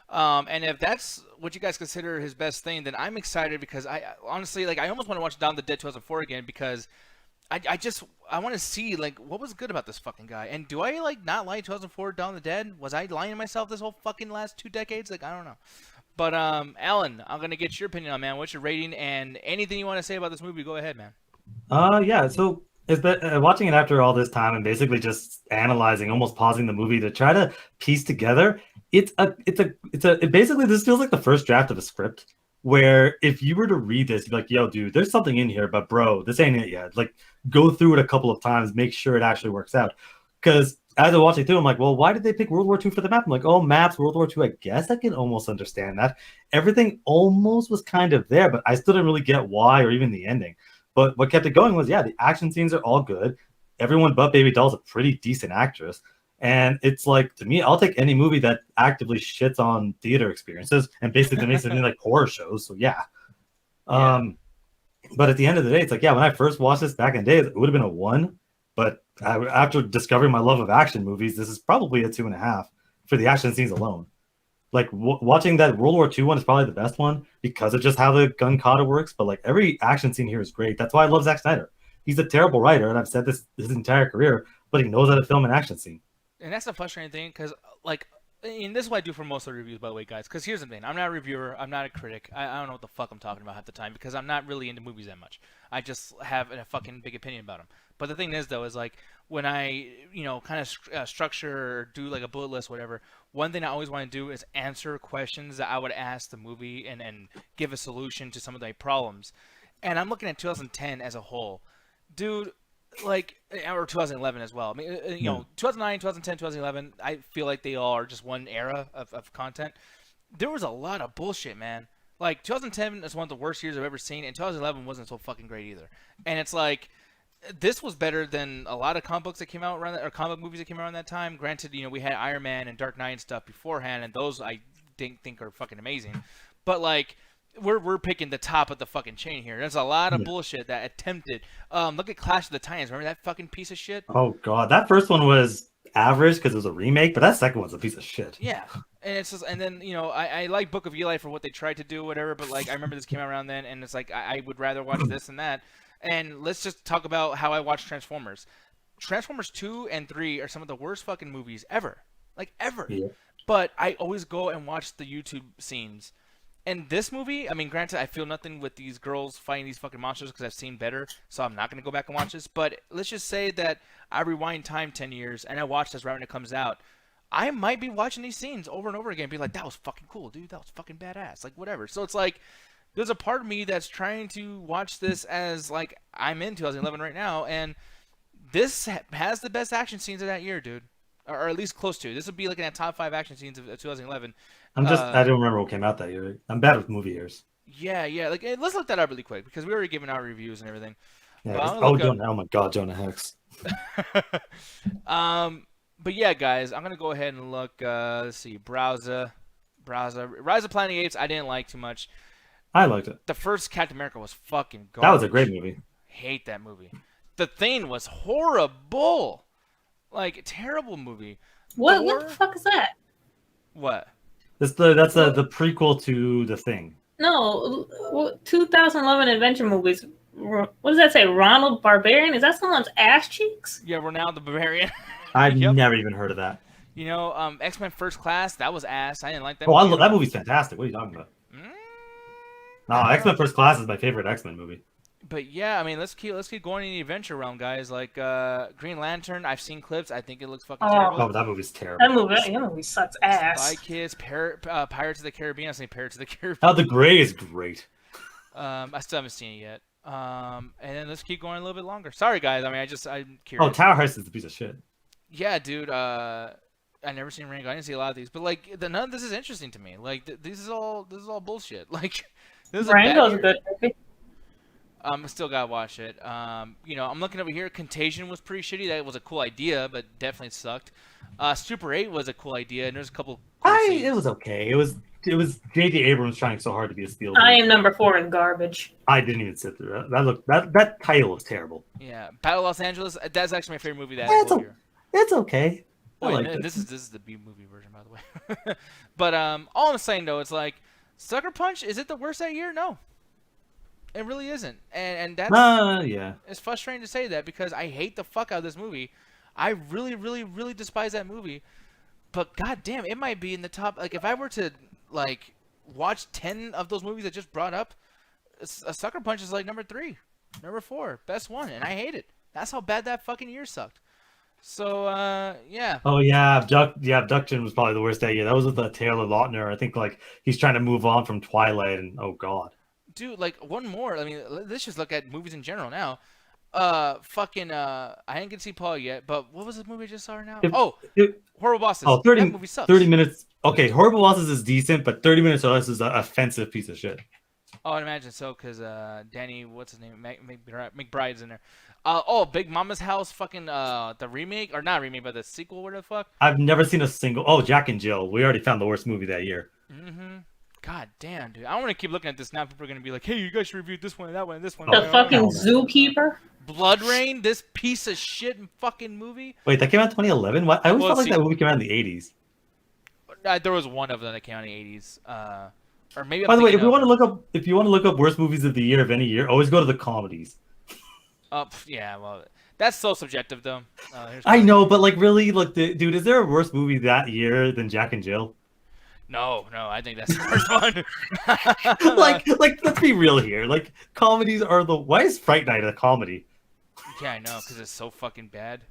A: And if that's what you guys consider his best thing, then I'm excited because I honestly, like, I almost want to watch Dawn of the Dead 2004 again because I want to see, like, what was good about this fucking guy. And do I, like, not like 2004 Dawn of the Dead? Was I lying to myself this whole fucking last 2 decades? Like, I don't know. But Alan, I'm gonna get your opinion on, man. What's your rating and anything you want to say about this movie? Go ahead, man.
B: Yeah. So it's been watching it after all this time and basically just analyzing, almost pausing the movie to try to piece together. It basically this feels like the first draft of a script where if you were to read this, you'd be like, yo, dude, there's something in here, but bro, this ain't it yet. Like, go through it a couple of times, make sure it actually works out. Because as I watch it through, I'm like, well, why did they pick World War II for the map? I'm like, oh, maps, World War II. I guess I can almost understand that. Everything almost was kind of there, but I still didn't really get why or even the ending. But what kept it going was, yeah, the action scenes are all good. Everyone but Baby Doll's a pretty decent actress. And it's like, to me, I'll take any movie that actively shits on theater experiences and basically makes it into like horror shows. So yeah. But at the end of the day, it's like, yeah, when I first watched this back in the day, it would have been a 1. But after discovering my love of action movies, this is probably a 2.5 for the action scenes alone. Like watching that World War II one is probably the best one because of just how the gun kata works. But like every action scene here is great. That's why I love Zack Snyder. He's a terrible writer, and I've said this his entire career, but he knows how to film an action scene.
A: And that's the frustrating thing, because, like, and this is what I do for most of the reviews, by the way, guys. Because here's the thing. I'm not a reviewer. I'm not a critic. I don't know what the fuck I'm talking about half the time, because I'm not really into movies that much. I just have a fucking big opinion about them. But the thing is, though, is, like, when I, kind of structure or do, like, a bullet list, whatever, one thing I always want to do is answer questions that I would ask the movie and give a solution to some of my problems. And I'm looking at 2010 as a whole. Dude, like, or 2011 as well. I mean, 2009, 2010, 2011, I feel like they all are just one era of content. There was a lot of bullshit, man. Like, 2010 is one of the worst years I've ever seen, and 2011 wasn't so fucking great either. And it's like, this was better than a lot of comic books that came out around or comic movies that came out around that time. Granted, we had Iron Man and Dark Knight and stuff beforehand, and those I think are fucking amazing. But, like, we're picking the top of the fucking chain here. There's a lot of bullshit that attempted. Look at Clash of the Titans. Remember that fucking piece of shit?
B: Oh god, that first one was average because it was a remake, but that second one's a piece of shit.
A: Yeah, and it's just, and then I like Book of Eli for what they tried to do, whatever. But like I remember this came out around then, and it's like I would rather watch this than that. And let's just talk about how I watch Transformers. Transformers 2 and 3 are some of the worst fucking movies ever, like ever. Yeah. But I always go and watch the YouTube scenes. And this movie, I mean, granted, I feel nothing with these girls fighting these fucking monsters because I've seen better, so I'm not going to go back and watch this. But let's just say that I rewind time 10 years and I watch this right when it comes out. I might be watching these scenes over and over again and be like, that was fucking cool, dude. That was fucking badass. Like, whatever. So it's like, there's a part of me that's trying to watch this as, like, I'm in 2011 right now. And this has the best action scenes of that year, dude. Or at least close to. This would be like in that top 5 action scenes of 2011.
B: I don't remember what came out that year. I'm bad with movie years.
A: Yeah. Like, let's look that up really quick because we already given our reviews and everything.
B: Yeah. Oh my God, Jonah Hex.
A: But yeah, guys, I'm gonna go ahead and look. Let's see, Browser, Rise of Planet of the Apes. I didn't like too much.
B: I liked it.
A: The first Captain America was fucking garbage.
B: That was a great movie.
A: Hate that movie. The Thing was horrible. Like, terrible movie.
C: What the fuck is that?
A: What?
B: That's the prequel to The Thing.
C: No, 2011 adventure movies. What does that say? Ronald Barbarian? Is that someone's ass cheeks?
A: Yeah, Ronald the Barbarian.
B: I've never even heard of that.
A: X-Men First Class, that was ass. I didn't like that.
B: Oh, that movie's fantastic. What are you talking about? No, X-Men First Class is my favorite X-Men movie.
A: But yeah, I mean, let's keep going in the adventure realm, guys. Like Green Lantern, I've seen clips. I think it looks fucking terrible.
B: Oh, that movie's terrible.
C: That movie sucks ass.
A: Spy Kids, Pirates of the Caribbean. I've seen Pirates of the Caribbean.
B: Oh, The Gray is great.
A: I still haven't seen it yet. And then let's keep going a little bit longer. Sorry, guys. I mean, I'm curious.
B: Oh, Tower Heist is a piece of shit.
A: Yeah, dude. I never seen Rango. I didn't see a lot of these, but like none of this is interesting to me. Like this is all bullshit. Like this is
C: Rango's a good movie.
A: Still gotta watch it. I'm looking over here. Contagion was pretty shitty. That was a cool idea, but definitely sucked. Super 8 was a cool idea, and there's a couple.
B: It was okay. It was JJ Abrams trying so hard to be a Spielberg.
C: I Am Number 4 is garbage.
B: I didn't even sit through that. That title was terrible.
A: Yeah, Battle of Los Angeles. That's actually my favorite movie that year.
B: It's okay.
A: This is the B movie version, by the way. But all I'm saying though, it's like Sucker Punch. Is it the worst that year? No. It really isn't, and that's It's frustrating to say that because I hate the fuck out of this movie. I really, really, really despise that movie. But goddamn, it might be in the top. Like if I were to like watch 10 of those movies I just brought up, a Sucker Punch is like number 3, number 4, best one, and I hate it. That's how bad that fucking year sucked. So, yeah.
B: Oh yeah, Abduction was probably the worst that year. That was with Taylor Lautner. I think like he's trying to move on from Twilight, and oh god.
A: Dude, like one more. I mean, let's just look at movies in general now. I didn't get to see Paul yet, but what was the movie I just saw now? Horrible Bosses.
B: Oh, 30,
A: that movie sucks.
B: 30 minutes. Okay, Horrible Bosses is decent, but 30 Minutes or Less is an offensive piece of shit.
A: Oh, I'd imagine so, because Danny, what's his name? McBride's in there. Big Mama's House, fucking the remake, or not remake, but the sequel. What the fuck?
B: I've never seen a single. Oh, Jack and Jill. We already found the worst movie that year.
A: Mm-hmm. God damn, dude. I don't want to keep looking at this now. People are gonna be like, "Hey, you guys should review this one, that one, this one."
C: The fucking Zookeeper.
A: Blood Rain, this piece of shit fucking movie.
B: Wait, that came out in 2011. What? I always felt like that movie came out in the 80s.
A: There was one of them that came out in the 80s. Or maybe.
B: By the way, if you want to look up worst movies of the year of any year, always go to the comedies.
A: Yeah, well, that's so subjective, though.
B: I know, but like, really, look, dude, is there a worse movie that year than Jack and Jill?
A: No, I think that's the worst one.
B: like, let's be real here. Like, comedies are why is Fright Night a comedy?
A: Yeah, I know, because it's so fucking bad.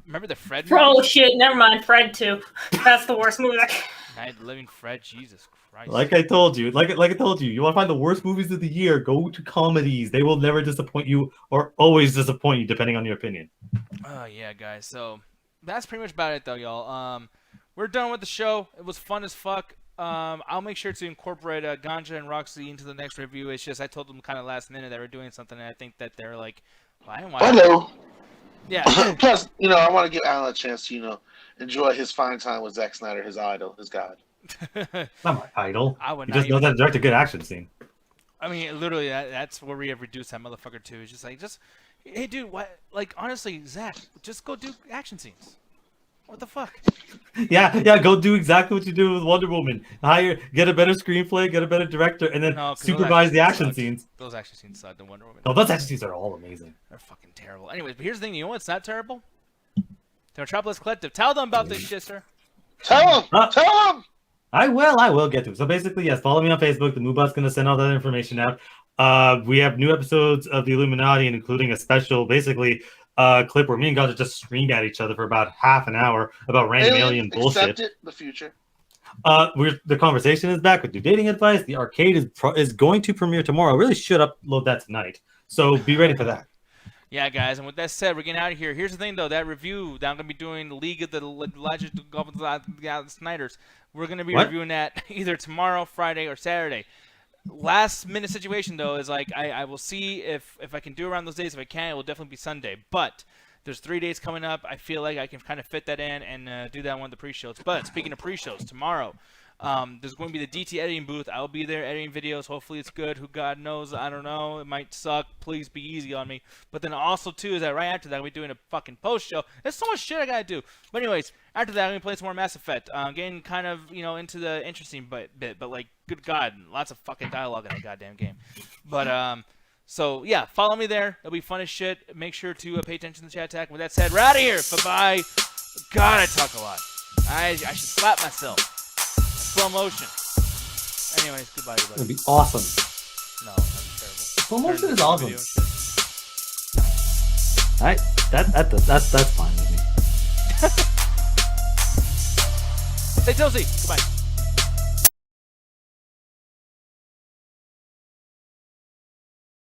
A: Remember the Fred
C: movie? Oh,
A: movie?
C: shit, never mind. Fred 2. That's the worst movie.
A: Night of the Living Fred, Jesus Christ.
B: Like I told you, you want to find the worst movies of the year, go to comedies. They will never disappoint you or always disappoint you, depending on your opinion.
A: Oh, yeah, guys. So, that's pretty much about it, though, y'all. We're done with the show. It was fun as fuck. I'll make sure to incorporate Ganja and Roxy into the next review. It's just I told them kind of last minute that we're doing something, and I think that they're like, well, I don't want
E: Hello.
A: Yeah.
E: Plus, I want to give Alan a chance to, enjoy his fine time with Zack Snyder, his idol, his god.
B: Not my idol.
A: I would
B: he
A: not
B: just knows how to direct a good action scene.
A: I mean, literally, that's where we have reduced that motherfucker to. It's just like, hey, dude, what? Like, honestly, Zach, just go do action scenes. What the fuck?
B: Yeah, go do exactly what you do with Wonder Woman. Get a better screenplay, get a better director, and then supervise the action scenes.
A: Those action scenes suck than Wonder Woman.
B: No, those action scenes are all amazing.
A: They're fucking terrible. Anyways, but here's the thing. You know what's not terrible? The Metropolis Collective. Tell them about this shit, sir.
E: Tell them! Tell them!
B: I will get to it. So basically, yes, follow me on Facebook. The Moobot's going to send all that information out. We have new episodes of the Illuminati, and including a special, basically, clip where me and Gaja just screamed at each other for about half an hour about random alien bullshit.
E: Accept it, the future.
B: The conversation is back with new dating advice. The arcade is going to premiere tomorrow. I really should upload that tonight. So be ready for that.
A: Yeah, guys, and with that said, we're getting out of here. Here's the thing, though. That review that I'm going to be doing, the League of the Legend of the Snyders, we're going to be reviewing that either tomorrow, Friday, or Saturday. Last minute situation, though, is like I will see if I can do around those days. If I can, it will definitely be Sunday. But there's 3 days coming up. I feel like I can kind of fit that in and do that one of the pre-shows. But speaking of pre-shows, tomorrow, there's going to be the DT editing booth. I'll be there editing videos. Hopefully it's good. Who God knows? I don't know. It might suck. Please be easy on me. But then also, too, is that right after that, I'll be doing a fucking post-show. There's so much shit I got to do. But anyways, after that, I'm going to play some more Mass Effect. Getting kind of, into the interesting bit. But, like, good God, lots of fucking dialogue in that goddamn game. But, so, yeah, follow me there. It'll be fun as shit. Make sure to pay attention to the chat tag. With that said, we're out of here. Bye-bye. God, I talk a lot. I should slap myself. Slow motion. Anyways, goodbye, everybody.
B: It'd be awesome.
A: No, that's terrible.
B: Slow motion is awesome. Alright, that's fine with me.
A: Stay toasty. Goodbye.